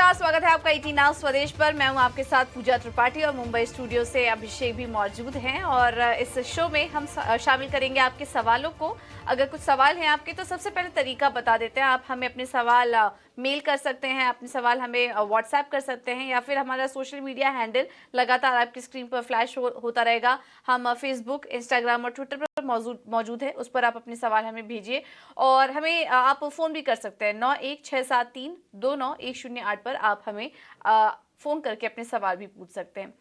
नमस्कार, स्वागत है आपका ईटी नाउ स्वदेश पर। मैं हूं आपके साथ पूजा त्रिपाठी और मुंबई स्टूडियो से अभिषेक भी मौजूद हैं। और इस शो में हम शामिल करेंगे आपके सवालों को। अगर कुछ सवाल हैं आपके तो सबसे पहले तरीका बता देते हैं। आप हमें अपने सवाल मेल कर सकते हैं, अपने सवाल हमें व्हाट्सएप कर सकते हैं, या फिर हमारा सोशल मीडिया हैंडल लगातार आपकी स्क्रीन पर फ्लैश होता रहेगा। हम फेसबुक, इंस्टाग्राम और ट्विटर पर मौजूद है, उस पर आप अपने सवाल हमें भेजिए। और हमें आप फ़ोन भी कर सकते हैं 9167329108 पर। आप हमें फ़ोन करके अपने सवाल भी पूछ सकते हैं।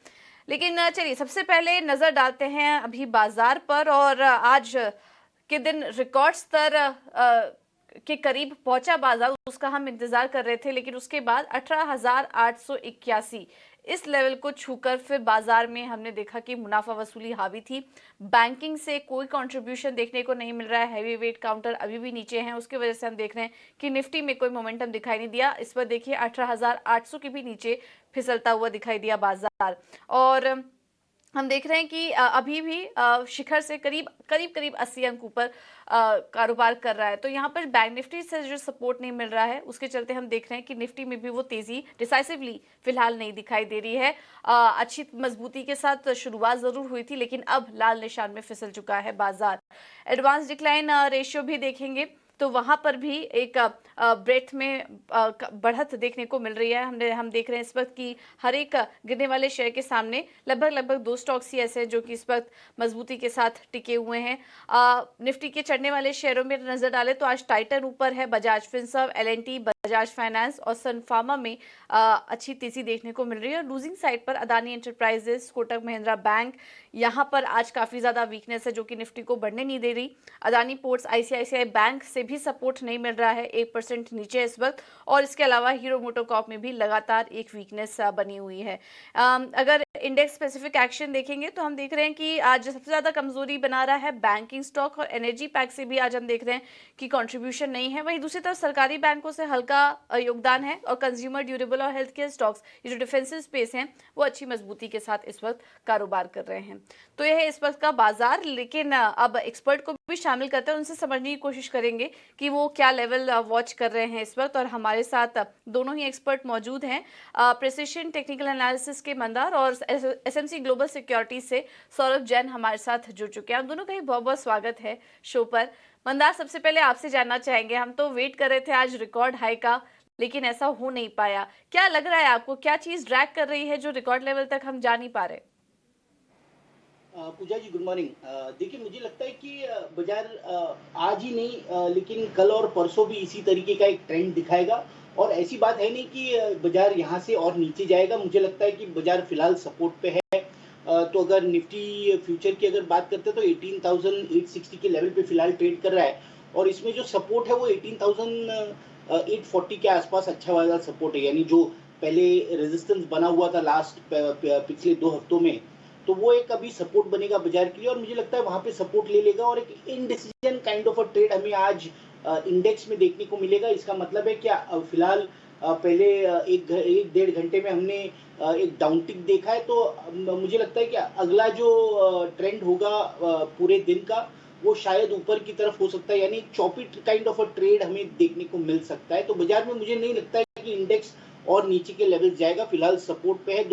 लेकिन चलिए सबसे पहले नज़र डालते हैं अभी बाजार पर। और आज के दिन रिकॉर्ड स्तर के करीब पहुंचा बाजार, उसका हम इंतजार कर रहे थे। लेकिन उसके बाद 18,881 इस लेवल को छूकर फिर बाजार में हमने देखा कि मुनाफा वसूली हावी थी। बैंकिंग से कोई कंट्रीब्यूशन देखने को नहीं मिल रहा है। हैवी वेट काउंटर अभी भी नीचे हैं, उसकी वजह से हम देख रहे हैं कि निफ्टी में कोई मोमेंटम दिखाई नहीं दिया। इस पर देखिए 18,800 के भी नीचे फिसलता हुआ दिखाई दिया बाजार। और हम देख रहे हैं कि अभी भी शिखर से करीब 80 अंक ऊपर कारोबार कर रहा है। तो यहाँ पर बैंक निफ्टी से जो सपोर्ट नहीं मिल रहा है, उसके चलते हम देख रहे हैं कि निफ्टी में भी वो तेजी डिसाइसिवली फिलहाल नहीं दिखाई दे रही है। अच्छी मजबूती के साथ शुरुआत जरूर हुई थी, लेकिन अब लाल निशान में फिसल चुका है बाजार। एडवांस डिक्लाइन रेशियो भी देखेंगे तो वहां पर भी एक ब्रेथ में बढ़त देखने को मिल रही है। हम देख रहे हैं इस वक्त कि हर एक गिरने वाले शेयर के सामने लगभग 2 स्टॉक्स ही ऐसे हैं जो कि इस वक्त मजबूती के साथ टिके हुए हैं। निफ्टी के चढ़ने वाले शेयरों में नजर डालें तो आज टाइटन ऊपर है, Bajaj Finserv, L&T, Bajaj finance और सन फार्मा में अच्छी तेजी देखने को मिल रही है। और लूजिंग साइड पर अदानी एंटरप्राइजेस, कोटक महिंद्रा बैंक, यहाँ पर आज काफी ज्यादा वीकनेस है जो कि निफ्टी को बढ़ने नहीं दे रही। अदानी पोर्ट्स, आईसीआईसीआई बैंक से भी सपोर्ट नहीं मिल रहा है, 1% नीचे इस वक्त। और इसके अलावा हीरो मोटोकॉर्प में भी लगातार एक वीकनेस बनी हुई है। अगर इंडेक्स स्पेसिफिक एक्शन देखेंगे तो हम देख रहे हैं कि आज सबसे ज्यादा कमजोरी बना रहा है बैंकिंग स्टॉक, और एनर्जी पैक से भी आज हम देख रहे हैं कि कंट्रीब्यूशन नहीं है। वहीं दूसरी तरफ सरकारी बैंकों से हल्का योगदान है, और कंज्यूमर ड्यूरेबल और हेल्थ केयर स्टॉक्स, ये जो डिफेंसिव स्पेस हैं, वो अच्छी मजबूती के साथ इस वक्त कारोबार कर रहे हैं। तो यह है इस वक्त का बाजार। लेकिन अब एक्सपर्ट को भी शामिल करते हैं, उनसे समझने की कोशिश करेंगे कि वो क्या लेवल वॉच कर रहे हैं इस वक्त। और हमारे साथ दोनों ही एक्सपर्ट मौजूद हैं, प्रिसिशन टेक्निकल एनालिसिस के मंदार और एसएमसी ग्लोबल सिक्योरिटी से सौरभ जैन हमारे साथ जुड़ चुके हैं। आप दोनों का ही बहुत बहुत स्वागत है शो पर। मंदार, सबसे पहले आपसे जानना चाहेंगे, हम तो वेट कर रहे थे आज रिकॉर्ड हाई का, लेकिन ऐसा हो नहीं पाया। क्या लग रहा है आपको, क्या चीज ड्रैग कर रही है जो रिकॉर्ड लेवल तक हम जा नहीं पा रहे? पूजा जी, गुड मॉर्निंग। देखिए, मुझे लगता है कि बाजार आज ही नहीं, लेकिन कल और परसों भी इसी तरीके का एक ट्रेंड दिखाएगा। और ऐसी बात है नहीं कि बाजार यहाँ से और नीचे जाएगा। मुझे लगता है कि बाजार फिलहाल सपोर्ट पे है। तो अगर निफ्टी फ्यूचर की अगर बात करते हैं तो 18,860 के लेवल पे फिलहाल ट्रेड कर रहा है। और इसमें जो सपोर्ट है वो 18,840 के आसपास अच्छा वाला सपोर्ट है, यानी जो पहले रेजिस्टेंस बना हुआ था लास्ट पिछले 2 हफ्तों में, तो वो एक अभी सपोर्ट बनेगा बाजार के लिए। और मुझे लगता है वहां पे सपोर्ट ले लेगा, और एक indecision kind of a trade हमें आज इंडेक्स में देखने को मिलेगा। इसका मतलब है क्या, फिलहाल पहले 1-1.5 घंटे में हमने एक डाउन टिक देखा है। तो मुझे लगता है कि अगला जो ट्रेंड होगा पूरे दिन का, वो शायद ऊपर की तरफ हो सकता है, यानी choppy kind of a trade हमें देखने को मिल सकता है। तो बाजार में मुझे नहीं लगता है कि इंडेक्स और नीचे के लेवल जाएगा, फिलहाल सपोर्ट पे है।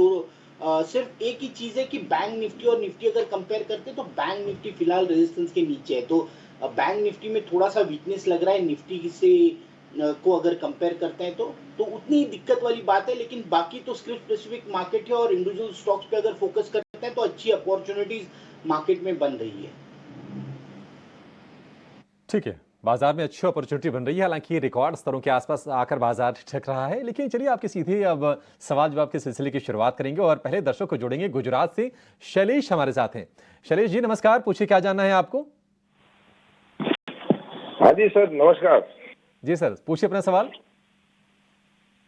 सिर्फ एक ही चीज है कि बैंक निफ्टी और निफ्टी अगर कंपेयर करते हैं तो बैंक निफ्टी फिलहाल रेजिस्टेंस के नीचे है। तो बैंक निफ्टी में थोड़ा सा वीकनेस लग रहा है निफ्टी से को अगर कंपेयर करते हैं तो उतनी दिक्कत वाली बात है। लेकिन बाकी तो स्क्रिप्ट स्पेसिफिक मार्केट है, और इंडिविजुअल स्टॉक्स पे अगर फोकस करते हैं तो अच्छी अपॉर्चुनिटीज मार्केट में बन रही है। ठीक है, बाजार में अच्छी अपॉर्चुनिटी बन रही है, हालांकि रिकॉर्ड स्तरों के आसपास आकर बाजार ठिठक रहा है। लेकिन चलिए आपके सीधे अब सवाल जवाब के सिलसिले की शुरुआत करेंगे और पहले दर्शक को जोड़ेंगे। गुजरात से शैलेश हमारे साथ हैं। शैलेश जी नमस्कार, पूछिए क्या जानना है आपको? हाँ जी सर, नमस्कार। जी सर, पूछिए अपना सवाल।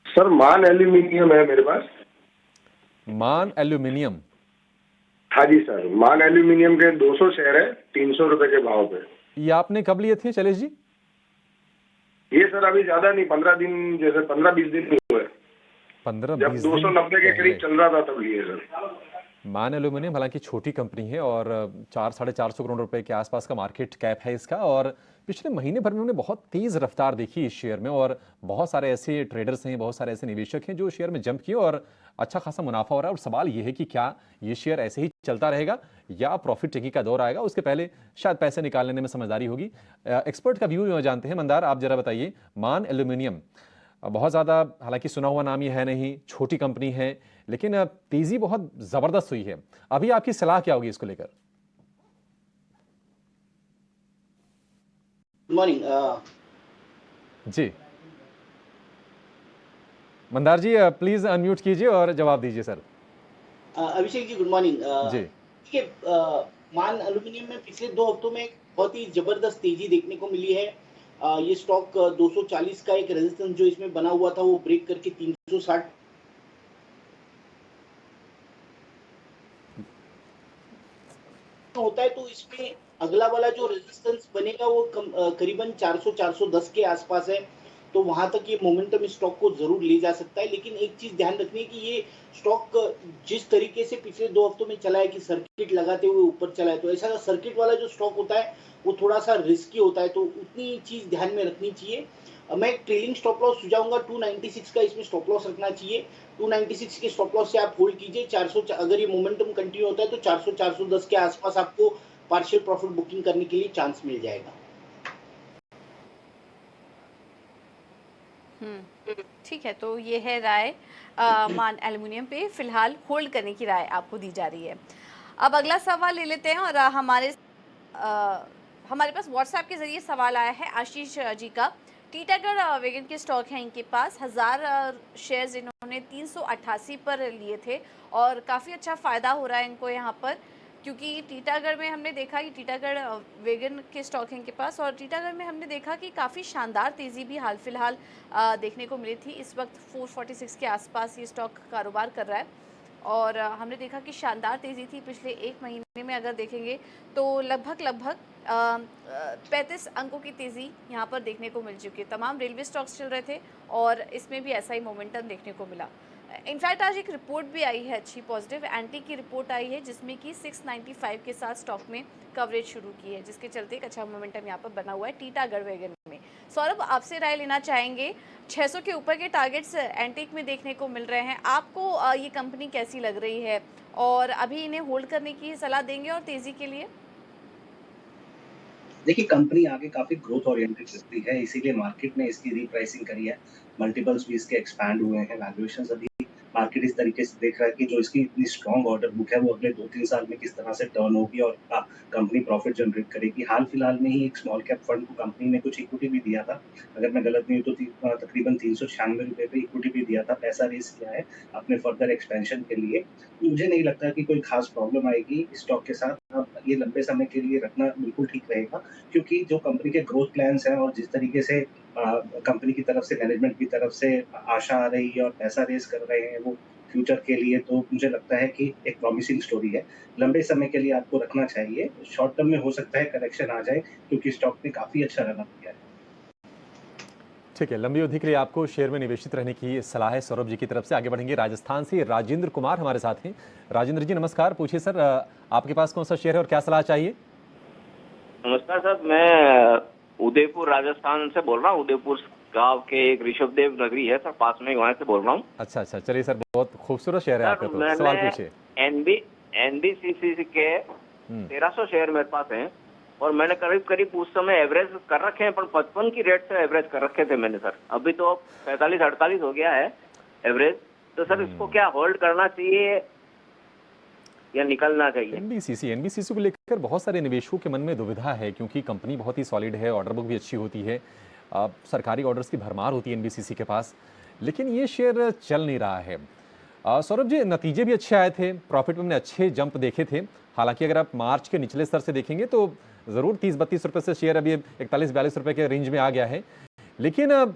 सर, मान एल्यूमिनियम है मेरे पास। मान एल्यूमिनियम? हाँ जी सर, मान एल्यूमिनियम के 200 शेयर है 300 रुपए के भाव पे। ये आपने कब लिए थे शैलेश जी? ये सर अभी ज्यादा नहीं, 15 दिन, जैसे 15-20 दिन हुए। 15-20 जब दिन 290 के पहले। करीब चल रहा था तब लिए सर। मान एल्यूमिनियम हालांकि छोटी कंपनी है और 400-450 करोड़ रुपए के आसपास का मार्केट कैप है इसका, और पिछले महीने भर में उन्होंने बहुत तेज रफ्तार देखी इस शेयर में, और बहुत सारे ऐसे ट्रेडर्स हैं, बहुत सारे ऐसे निवेशक हैं जो शेयर में जंप किए और अच्छा खासा मुनाफा हो रहा है। और सवाल ये है कि क्या ये शेयर ऐसे ही चलता रहेगा या प्रॉफिट टेकिंग का दौर आएगा, उसके पहले शायद पैसे निकालने में समझदारी होगी। एक्सपर्ट का व्यू जानते हैं। मंदार, आप जरा बताइए, मान एल्यूमिनियम बहुत ज़्यादा हालांकि सुना हुआ नाम ये है नहीं, छोटी कंपनी है, लेकिन तेजी बहुत ज़बरदस्त हुई है। अभी आपकी सलाह क्या होगी इसको लेकर? Good morning. जी, मंदार जी प्लीज़ अनम्यूट कीजिए और जवाब दीजिए sir. Abhishek ji, good morning. जी, देखिए, मान एल्यूमिनियम में पिछले 2 हफ्तों में एक बहुत ही जबरदस्त तेजी देखने को मिली है। ये स्टॉक 240 का एक रेजिस्टेंस जो इसमें बना हुआ था वो ब्रेक करके 360 होता है, तो इसमें अगला वाला जो रेजिस्टेंस बनेगा वो करीबन 400-410 के आसपास है। तो वहां तक ये मोमेंटम इस स्टॉक को जरूर ले जा सकता है। लेकिन एक चीज ध्यान रखनी है कि ये स्टॉक जिस तरीके से पिछले 2 हफ्तों में चला है कि सर्किट लगाते हुए ऊपर चला है, तो ऐसा सर्किट वाला जो स्टॉक होता है वो थोड़ा सा रिस्की होता है, तो उतनी चीज ध्यान में रखनी चाहिए। मैं एक ट्रेलिंग स्टॉप लॉस सुझाऊंगा, 296 का इसमें स्टॉप लॉस रखना चाहिए। 296 के स्टॉप लॉस से आप होल्ड कीजिए। 400, अगर ये मोमेंटम कंटिन्यू होता है तो 400-410 के आसपास आपको पार्शियल प्रॉफिट बुकिंग करने के लिए चांस मिल जाएगा। ठीक है, तो ये है राय मान एल्युमिनियम पे फिलहाल होल्ड करने की राय आपको दी जा रही है। अब अगला सवाल ले लेते हैं, और हमारे पास व्हाट्सएप के ज़रिए सवाल आया है आशीष जी का। टीटागढ़ वेगन के स्टॉक हैं इनके पास, 1000 शेयर्स इन्होंने 388 पर लिए थे, और काफ़ी अच्छा फ़ायदा हो रहा है इनको यहाँ पर, क्योंकि टीटागढ़ में हमने देखा कि टीटागढ़ वेगन के स्टॉक हैं इनके पास, और टीटागढ़ में हमने देखा कि काफ़ी शानदार तेज़ी भी हाल फिलहाल देखने को मिली थी। इस वक्त 446 के आसपास ये स्टॉक कारोबार कर रहा है, और हमने देखा कि शानदार तेज़ी थी पिछले एक महीने में। अगर देखेंगे तो लगभग 35 अंकों की तेज़ी यहाँ पर देखने को मिल चुकी है। तमाम रेलवे स्टॉक्स चल रहे थे और इसमें भी ऐसा ही मोमेंटम देखने को मिला। इनफैक्ट आज एक रिपोर्ट भी आई है अच्छी, पॉजिटिव एंटी की रिपोर्ट आई है, जिसमें कि 695 के साथ स्टॉक में कवरेज शुरू की है, जिसके चलते एक अच्छा मोमेंटम यहाँ पर बना हुआ है टीटागढ़ वैगन में। सौरभ, आपसे राय लेना चाहेंगे, 600 के ऊपर के टारगेट्स एंटीक में देखने को मिल रहे हैं, आपको ये कंपनी कैसी लग रही है, और अभी इन्हें होल्ड करने की सलाह देंगे और तेज़ी के लिए? देखिए, कंपनी आगे काफ़ी ग्रोथ ओरिएंटेड दिख रही है, इसीलिए मार्केट ने इसकी रीप्राइसिंग करी है। मल्टीपल्स भी इसके एक्सपैंड हुए हैं, वैल्यूएशंस अभी मार्केट इस तरीके से देख रहा है कि जो इसकी इतनी स्ट्रॉन्ग ऑर्डर बुक है, वो अगले 2-3 साल में किस तरह से टर्न होगी और कंपनी प्रॉफिट जनरेट करेगी। हाल-फिलहाल में ही एक स्मॉल कैप फंड को कंपनी ने कुछ इक्विटी भी दिया था। अगर मैं गलत नहीं हूँ तो तकरीबन ₹396 पे इक्विटी भी दिया था, पैसा रेज़ किया है अपने फर्दर एक्सपेंशन के लिए। मुझे नहीं लगता कि कोई ख़ास प्रॉब्लम आएगी स्टॉक के साथ। अब ये लंबे समय के लिए रखना बिल्कुल ठीक रहेगा। क्योंकि जो कंपनी के ग्रोथ प्लान्स हैं और जिस तरीके से कंपनी की तरफ से मैनेजमेंट की तरफ से आशा आ रही है और पैसा रेज़ कर रहे हैं वो फ्यूचर के लिए, तो मुझे लगता है कि एक प्रॉमिसिंग स्टोरी है। लंबे समय के लिए आपको रखना चाहिए। शॉर्ट टर्म में हो सकता है करेक्शन आ जाए, क्योंकि स्टॉक ने काफ़ी अच्छा रन अप किया है। ठीक है, लंबी अवधि के लिए आपको शेयर में निवेशित रहने की सलाह है सौरभ जी की तरफ से। आगे बढ़ेंगे, राजस्थान से राजेंद्र कुमार हमारे साथ हैं। राजेंद्र जी नमस्कार, पूछिए सर, आपके पास कौन सा शेयर है और क्या सलाह चाहिए? नमस्कार सर, मैं उदयपुर राजस्थान से बोल रहा हूँ। उदयपुर गांव के एक ऋषभदेव नगरी है सर, पास में, वहाँ से बोल रहा हूँ। अच्छा अच्छा, चलिए सर, बहुत खूबसूरत शेयर है सर आपका, तो सवाल मैंने पूछिए। एनबीसीसी के हम्म 1300 शेयर मेरे पास हैं, और मैंने करीब करीब उस समय एवरेज कर रखे हैं, पर 55 की रेट से एवरेज कर रखे थे मैंने सर। अभी तो 45-48 हो गया है एवरेज। तो सर इसको क्या होल्ड करना चाहिए या निकलना चाहिए? एनबीसीसी को लेकर बहुत सारे निवेशकों के मन में दुविधा है, क्योंकि कंपनी बहुत ही सॉलिड है, ऑर्डर बुक भी अच्छी होती है, सरकारी ऑर्डर्स की भरमार होती है एनबीसीसी के पास, लेकिन ये शेयर चल नहीं रहा है। सौरभ जी, नतीजे भी अच्छे आए थे, प्रॉफिट में हमने अच्छे जंप देखे थे। हालांकि अगर आप मार्च के निचले स्तर से देखेंगे तो ज़रूर 30-32 रुपये से शेयर अभी 41-42 रुपये के रेंज में आ गया है, लेकिन अब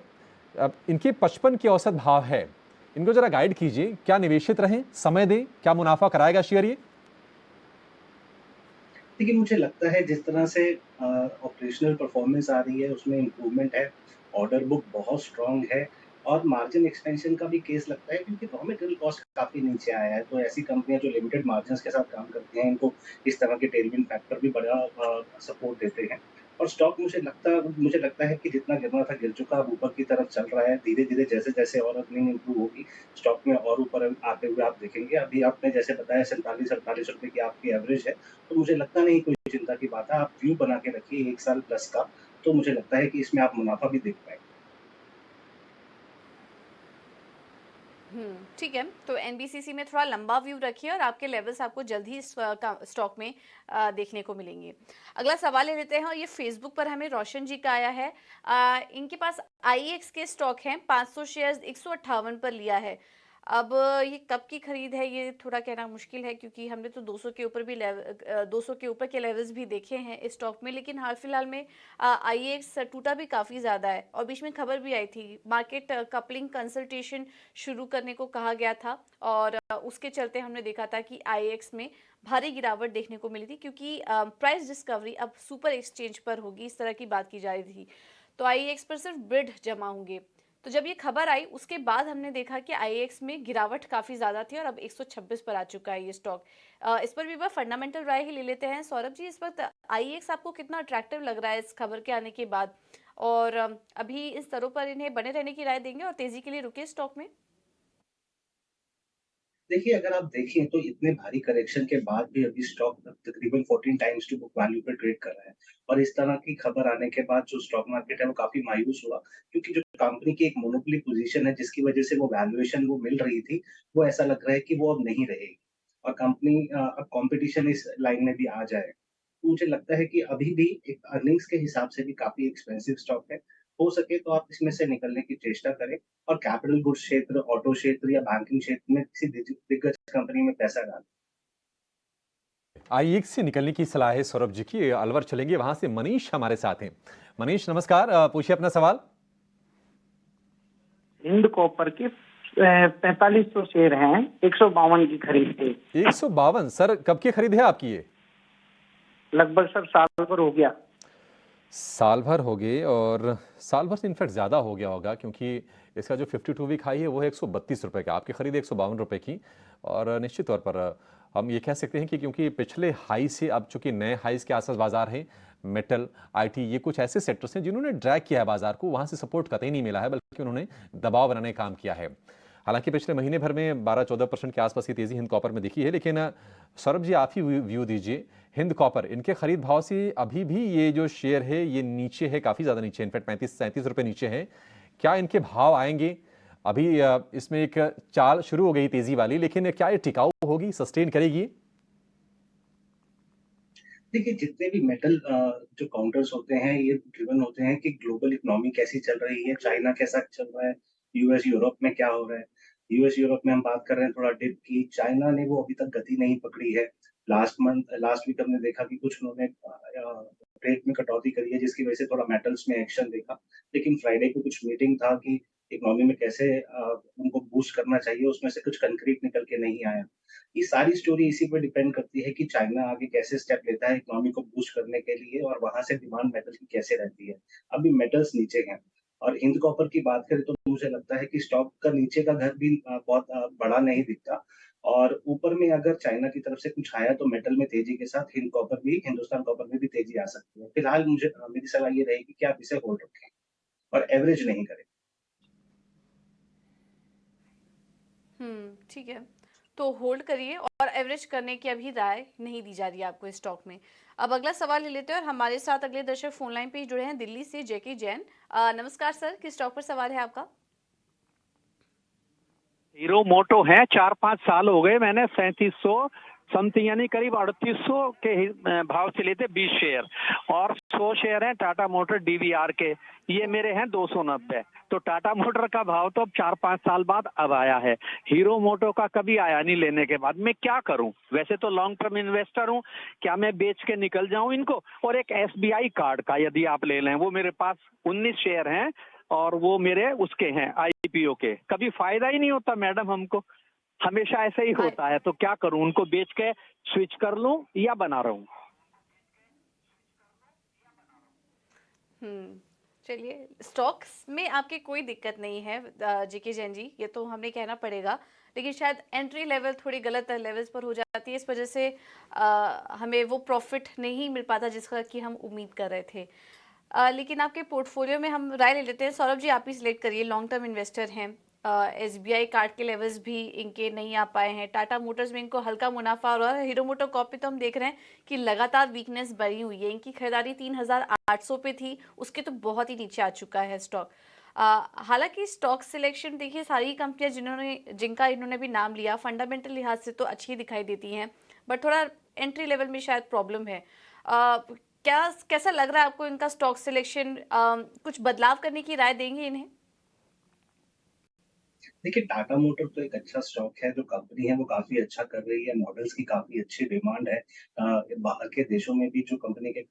इनके 55 की औसत भाव है। इनको जरा गाइड कीजिए, क्या निवेशित रहें, समय दें, क्या मुनाफा कराएगा शेयर ये? देखिए, मुझे लगता है जिस तरह से ऑपरेशनल परफॉर्मेंस आ रही है उसमें इम्प्रूवमेंट है, ऑर्डर बुक बहुत स्ट्रॉन्ग है, और मार्जिन एक्सपेंशन का भी केस लगता है क्योंकि रॉ मटेरियल कॉस्ट काफ़ी नीचे आया है। तो ऐसी कंपनियाँ जो लिमिटेड मार्जिन्स के साथ काम करती हैं, इनको इस तरह के टेलविंड फैक्टर भी बड़ा सपोर्ट देते हैं। और स्टॉक मुझे लगता है कि जितना गिरना था गिर चुका, अब ऊपर की तरफ चल रहा है। धीरे-धीरे जैसे-जैसे और अर्निंग इम्प्रूव होगी, स्टॉक में और ऊपर आते हुए आप देखेंगे। अभी आपने जैसे बताया ₹47-48 की आपकी एवरेज है, तो मुझे लगता नहीं कोई चिंता की बात है। आप व्यू बना के रखिए 1 साल प्लस का, तो मुझे लगता है कि इसमें आप मुनाफ़ा भी देख पाएँगे। ठीक है। तो एनबीसीसी में थोड़ा लंबा व्यू रखिए और आपके लेवल्स आपको जल्द ही इस स्टॉक में देखने को मिलेंगे। अगला सवाल ले लेते हैं और ये फेसबुक पर हमें रोशन जी का आया है। इनके पास आईएक्स के स्टॉक हैं, 500 शेयर्स 158 पर लिया है। अब ये कब की खरीद है ये थोड़ा कहना मुश्किल है, क्योंकि हमने तो 200 के ऊपर भी 200 के ऊपर के लेवल्स भी देखे हैं इस स्टॉक में, लेकिन हाल फिलहाल में आईएक्स टूटा भी काफ़ी ज़्यादा है और बीच में खबर भी आई थी मार्केट कपलिंग कंसल्टेशन शुरू करने को कहा गया था और उसके चलते हमने देखा था कि आईएक्स में भारी गिरावट देखने को मिली थी, क्योंकि प्राइस डिस्कवरी अब सुपर एक्सचेंज पर होगी, इस तरह की बात की जा रही थी। तो आईएक्स पर सिर्फ बिड जमा होंगे। तो जब ये खबर आई उसके बाद हमने देखा कि आईएक्स में गिरावट काफ़ी ज़्यादा थी और अब 126 पर आ चुका है ये स्टॉक। इस पर भी वह फंडामेंटल राय ही ले लेते हैं। सौरभ जी, इस वक्त आईएक्स आपको कितना अट्रैक्टिव लग रहा है इस खबर के आने के बाद, और अभी इन स्तरों पर इन्हें बने रहने की राय देंगे और तेजी के लिए रुके स्टॉक में? देखिए, अगर आप देखें तो इतने भारी करेक्शन के बाद भी अभी स्टॉक तकरीबन 14 टाइम्स टू बुक वैल्यू पे ट्रेड कर रहा है। और इस तरह की खबर आने के बाद जो स्टॉक मार्केट है वो काफ़ी मायूस हुआ, क्योंकि जो कंपनी की एक मोनोपोली पोज़ीशन है जिसकी वज़ह से वो वैल्यूएशन वो मिल रही थी, वो ऐसा लग रहा है कि वो अब नहीं रहेगी। और कंपनी अब कॉम्पिटिशन इस लाइन में भी आ जाए। तो मुझे लगता है कि अभी भी एक अर्निंग्स के हिसाब से भी काफ़ी एक्सपेंसिव स्टॉक है। हो सके तो आप इसमें से निकलने की चेष्टा करें और कैपिटल गुड्स क्षेत्र, ऑटो क्षेत्र या बैंकिंग क्षेत्र में किसी दिग्गज कंपनी में पैसा डालें। आईएक्स से निकलने की सलाह है सौरभ जी की। अलवर चलेंगे, वहां से मनीष हमारे साथ हैं। मनीष नमस्कार, पूछिए अपना सवाल। हिंद कॉपर के 4500 शेयर हैं, 152 की खरीद थे। 152? सर कब की खरीद है आपकी ये? लगभग सर साल भर हो गया। साल भर हो गए, और साल भर से इनफैक्ट ज़्यादा हो गया होगा, क्योंकि इसका जो 52 वीक हाई है वो है 132 रुपये का, आपकी खरीद 152 रुपये की। और निश्चित तौर पर हम ये कह सकते हैं कि क्योंकि पिछले हाई से अब चूंकि नए हाईस के आसपास बाजार है, मेटल, आईटी, ये कुछ ऐसे सेक्टर्स हैं जिन्होंने ड्रैग किया है बाजार को, वहाँ से सपोर्ट कतई नहीं मिला है, बल्कि उन्होंने दबाव बनाने का काम किया है। हालांकि पिछले महीने भर में 12-14% के आसपास की तेजी हिंद कॉपर में दिखी है, लेकिन सौरभ जी आप ही व्यू दीजिए। हिंद कॉपर, इनके खरीद भाव से अभी भी ये जो शेयर है ये नीचे है, काफ़ी ज़्यादा नीचे, इनफैक्ट 35-37 रुपये नीचे है। क्या इनके भाव आएंगे? अभी इसमें एक चाल शुरू हो गई तेजी वाली, लेकिन क्या ये टिकाऊ होगी, सस्टेन करेगी? देखिए, जितने भी मेटल जो काउंटर्स होते हैं, ये ड्रिवन होते हैं कि ग्लोबल इकोनॉमी कैसी चल रही है, चाइना कैसा चल रहा है, यूएस, यूरोप में क्या हो रहा है। यूएस, यूरोप में हम बात कर रहे हैं थोड़ा डिप की, चाइना ने वो अभी तक गति नहीं पकड़ी है। लास्ट वीक हमने देखा कि कुछ उन्होंने रेट में कटौती करी है, जिसकी वजह से थोड़ा मेटल्स में एक्शन देखा। लेकिन फ्राइडे को कुछ मीटिंग था कि इकोनॉमी में कैसे उनको बूस्ट करना चाहिए, उसमें से कुछ कंक्रीट निकल के नहीं आया। ये सारी स्टोरी इसी पे डिपेंड करती है कि चाइना आगे कैसे स्टेप लेता है इकोनॉमी को बूस्ट करने के लिए और वहां से डिमांड मेटल की कैसे रहती है। अभी मेटल्स नीचे हैं और हिंद कॉपर की बात करें तो मुझे लगता है कि स्टॉक का नीचे का घर भी बहुत बड़ा नहीं दिखता। और ऊपर में अगर चाइना की तरफ से कुछ आया तो मेटल में तेजी के साथ हिंदुस्तान कॉपर में भी तेजी आ सकती है। फिलहाल मेरी सलाह ये रहेगी कि आप इसे होल्ड रखें और एवरेज नहीं करें। ठीक है। तो होल्ड करिए और एवरेज करने की अभी राय नहीं दी जा रही है आपको इस स्टॉक में। अब अगला सवाल ले लेते हैं और हमारे साथ अगले दर्शक फोन लाइन पे जुड़े हैं दिल्ली से जैकी जैन। नमस्कार सर, किस स्टॉक पर सवाल है आपका? हीरो मोटो है, 4-5 साल हो गए, मैंने 3700 समथिंग यानी करीब 3800 के भाव से लेते 20 शेयर, और 100 शेयर हैं टाटा मोटर डीवीआर के, ये मेरे हैं 290। तो टाटा मोटर का भाव तो अब 4-5 साल बाद अब आया है, हीरो मोटो का कभी आया नहीं लेने के बाद। मैं क्या करूं? वैसे तो लॉन्ग टर्म इन्वेस्टर हूं, क्या मैं बेच के निकल जाऊं इनको? और एक एसबीआई कार्ड का यदि आप ले लें, वो मेरे पास 19 शेयर हैं और वो मेरे उसके हैं आईपीओ के। कभी फायदा ही नहीं होता मैडम हमको, हमेशा ऐसा ही होता है। तो क्या करूं, उनको बेच के स्विच कर लूं या बना रहूं? चलिए, स्टॉक्स में आपके कोई दिक्कत नहीं है जेके जैन जी, ये तो हमने कहना पड़ेगा। लेकिन शायद एंट्री लेवल थोड़ी गलत लेवल्स पर हो जाती है, इस वजह से हमें वो प्रॉफिट नहीं मिल पाता जिसका कि हम उम्मीद कर रहे थे। लेकिन आपके पोर्टफोलियो में हम राय ले लेते हैं। सौरभ जी, आप ही सिलेक्ट करिए, लॉन्ग टर्म इन्वेस्टर हैं। एसबीआई कार्ड के लेवल्स भी इनके नहीं आ पाए हैं। टाटा मोटर्स में इनको हल्का मुनाफा और हीरो मोटोकॉर्प पे तो हम देख रहे हैं कि लगातार वीकनेस बढ़ी हुई है। इनकी खरीदारी 3,800 पे थी, उसके तो बहुत ही नीचे आ चुका है स्टॉक। हालांकि स्टॉक सिलेक्शन देखिए, सारी कंपनियां जिनका इन्होंने भी नाम लिया, फंडामेंटल लिहाज से तो अच्छी दिखाई देती हैं, बट थोड़ा एंट्री लेवल में शायद प्रॉब्लम है। क्या कैसा लग रहा है आपको इनका स्टॉक सिलेक्शन? कुछ बदलाव करने की राय देंगे इन्हें? देखिए, टाटा मोटर तो एक अच्छा स्टॉक है, जो कंपनी है वो काफ़ी अच्छा कर रही है, मॉडल्स की काफ़ी अच्छी डिमांड है। बाहर के देशों में भी जो कंपनी के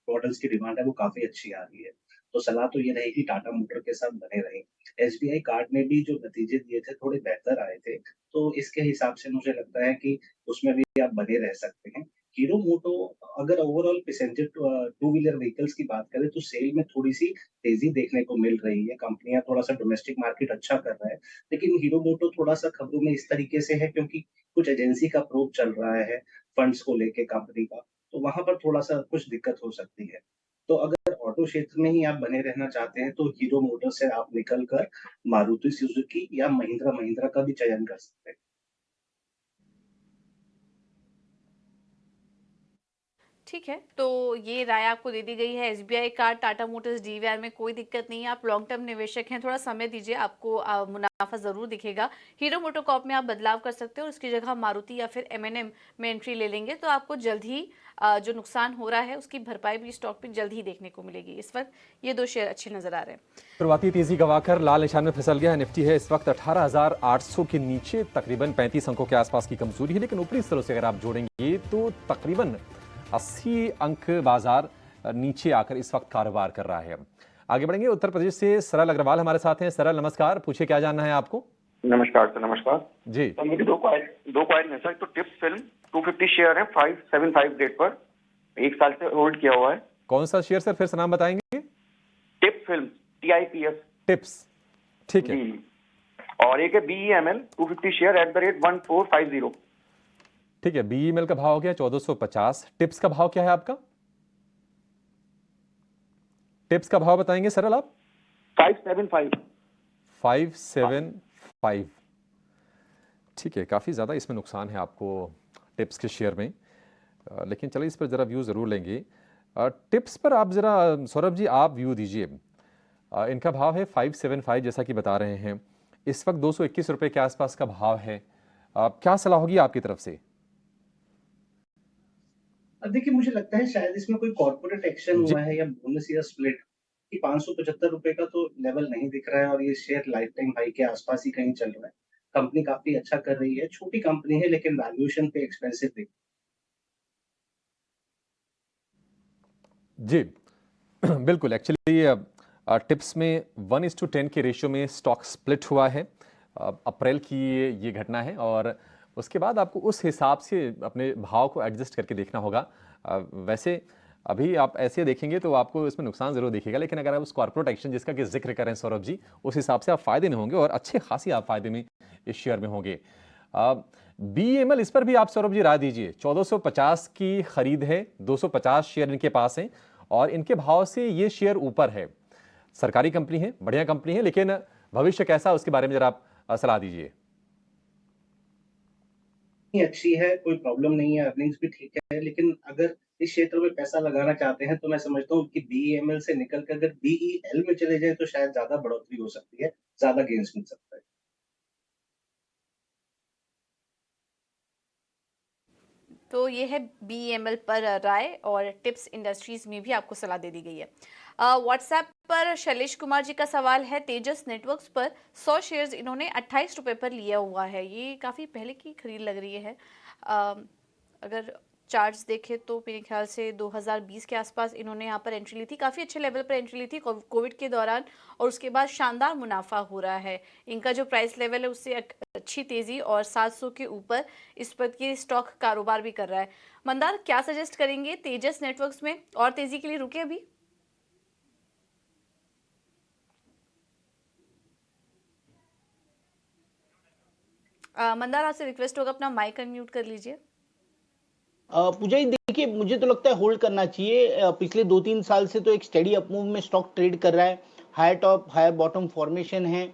मॉडल्स की डिमांड है वो काफ़ी अच्छी आ रही है। तो सलाह तो ये रहेगी टाटा मोटर के साथ बने रहें। एसबीआई कार्ड में भी जो नतीजे दिए थे थोड़े बेहतर आए थे, तो इसके हिसाब से मुझे लगता है कि उसमें भी आप बने रह सकते हैं। हीरो मोटो अगर overall passenger two wheeler vehicles की बात करें तो सेल में थोड़ी-सी तेज़ी देखने को मिल रही है। कंपनियाँ थोड़ा-सा डोमेस्टिक मार्केट अच्छा कर रहा है। लेकिन हीरो मोटो थोड़ा-सा खबरों में इस तरीके से है क्योंकि कुछ एजेंसी का प्रोब चल रहा है फंड्स को लेके कंपनी का, तो वहाँ पर थोड़ा-सा कुछ दिक्कत हो सकती है। तो अगर ऑटो क्षेत्र में ही आप बने रहना चाहते हैं, तो हीरो मोटर से आप निकल कर मारुति सुजुकी या महिंद्रा का भी चयन कर सकते हैं। ठीक है, तो ये राय आपको दे दी गई है। SBI card, Tata Motors, DVR में कोई दिक्कत नहीं है। आप लॉन्ग टर्म निवेशक हैं, थोड़ा समय दीजिए, आपको मुनाफा ज़रूर दिखेगा। हीरो मोटोकॉर्प में आप बदलाव कर सकते हो और उसकी जगह मारुति या फिर एमएनएम में एंट्री ले लेंगे तो आपको जल्द ही जो नुकसान हो रहा है उसकी भरपाई भी स्टॉक पे जल्द ही देखने को मिलेगी। इस वक्त ये दो शेयर अच्छे नजर आ रहे हैं। शुरुआती तेजी गवाकर लाल निशान में फिसल गया। निफ्टी है इस वक्त 18,800 के नीचे, तकरीबन 35 अंकों के आसपास की कमजोरी है, लेकिन ऊपरी स्तरों से अगर आप जोड़ेंगे तो तकरीबन 80 अंक बाजार नीचे आकर इस वक्त कारोबार कर रहा है। आगे बढ़ेंगे, उत्तर प्रदेश से सरल अग्रवाल हमारे साथ हैं। सरल, नमस्कार, पूछिए क्या जानना है आपको? नमस्कार सर, नमस्कार जी। तो मेरी दो क्वाइल है सर। तो टिप्स फिल्म 250 शेयर है 575 रेट पर, 1 साल से होल्ड किया हुआ है। कौन सा शेयर सर, फिर से नाम बताएंगे? टिप फिल्म, TIPS टिप्स, ठीक है। जी। और एक है BEML 250 शेयर @1450। ठीक है, BEML का भाव हो गया 1450। टिप्स का भाव क्या है आपका? टिप्स का भाव बताएंगे सरल आप? 575। 575। ठीक है, काफ़ी ज़्यादा इसमें नुकसान है आपको टिप्स के शेयर में, लेकिन चलिए इस पर ज़रा व्यू ज़रूर लेंगे। टिप्स पर आप ज़रा सौरभ जी आप व्यू दीजिए। इनका भाव है 575 जैसा कि बता रहे हैं, इस वक्त 221 रुपये के आसपास का भाव है। क्या सलाह होगी आपकी तरफ से? अब देखिए, मुझे लगता है शायद इसमें कोई कॉर्पोरेट एक्शन जी। हुआ है या बोनस या स्प्लिट कि 575 रुपए का तो लेवल नहीं दिख रहा है और ये शेयर लाइफ टाइम हाई के आसपास ही कहीं चल रहा है। कंपनी काफी अच्छा कर रही है, छोटी कंपनी है लेकिन वैल्यूएशन पे एक्सपेंसिव दिख। जी बिल्कुल, एक्चुअली टिप्स में 1:10 के रेशियो में स्टॉक स्प्लिट हुआ है। अप्रैल की ये घटना है और उसके बाद आपको उस हिसाब से अपने भाव को एडजस्ट करके देखना होगा। वैसे अभी आप ऐसे देखेंगे तो आपको इसमें नुकसान ज़रूर दिखेगा, लेकिन अगर आप उस कॉर्पोरेट एक्शन जिसका कि जिक्र करें सौरभ जी, उस हिसाब से आप फ़ायदे में होंगे और अच्छे खासी आप फ़ायदे में इस शेयर में होंगे। BEML, इस पर भी आप सौरभ जी राय दीजिए। 1450 की खरीद है, 250 शेयर इनके पास हैं और इनके भाव से ये शेयर ऊपर है। सरकारी कंपनी है, बढ़िया कंपनी है, लेकिन भविष्य कैसा उसके बारे में जरा आप सलाह दीजिए। अच्छी है, कोई प्रॉब्लम नहीं है, अर्निंग्स भी ठीक है, लेकिन अगर इस क्षेत्र में पैसा लगाना चाहते हैं तो मैं समझता हूँ कि BEML से निकल कर अगर BEL में चले जाएं तो शायद ज्यादा बढ़ोतरी हो सकती है, ज्यादा गेन्स मिल सकता है। तो ये है BEML पर राय और टिप्स इंडस्ट्रीज में भी आपको सलाह दे दी गई है। व्हाट्सएप पर शैलेश कुमार जी का सवाल है, तेजस नेटवर्क्स पर 100 शेयर्स इन्होंने 28 रुपए पर लिया हुआ है। ये काफ़ी पहले की खरीद लग रही है। अगर चार्ट्स देखें तो मेरे ख्याल से 2020 के आसपास इन्होंने यहाँ पर एंट्री ली थी, काफ़ी अच्छे लेवल पर एंट्री ली थी कोविड के दौरान, और उसके बाद शानदार मुनाफा हो रहा है। इनका जो प्राइस लेवल है उससे अच्छी तेज़ी और 700 के ऊपर इस पर ये स्टॉक कारोबार भी कर रहा है। मंदार, क्या सजेस्ट करेंगे तेजस नेटवर्क्स में? और तेज़ी के लिए रुके अभी? मंदार आपसे रिक्वेस्ट होगा अपना माइक अनम्यूट कर लीजिए। पूजा जी देखिए, मुझे तो लगता है होल्ड करना चाहिए। पिछले 2-3 साल से तो एक स्टेडी अपमूव में स्टॉक ट्रेड कर रहा है। Higher top higher bottom formation है।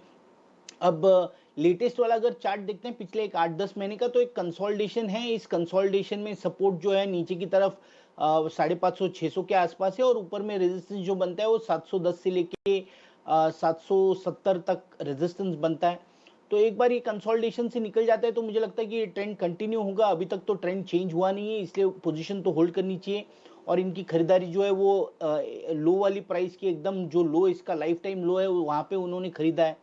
अब लेटेस्ट वाला अगर चार्ट देखते हैं पिछले एक 8-10 महीने का, तो एक कंसोलिडेशन है। इस कंसोलिडेशन में सपोर्ट जो है नीचे की तरफ 550-600 के आसपास है, और ऊपर में रेजिस्टेंस जो बनता है वो 710 से लेके 770 तक रेजिस्टेंस बनता है। तो एक बार ये कंसोलिडेशन से निकल जाता है तो मुझे लगता है कि ये ट्रेंड कंटिन्यू होगा। अभी तक तो ट्रेंड चेंज हुआ नहीं है, इसलिए पोजीशन तो होल्ड करनी चाहिए। और इनकी खरीदारी जो है वो लो वाली प्राइस की, एकदम जो लो इसका लाइफ टाइम लो है वहां पे उन्होंने खरीदा है,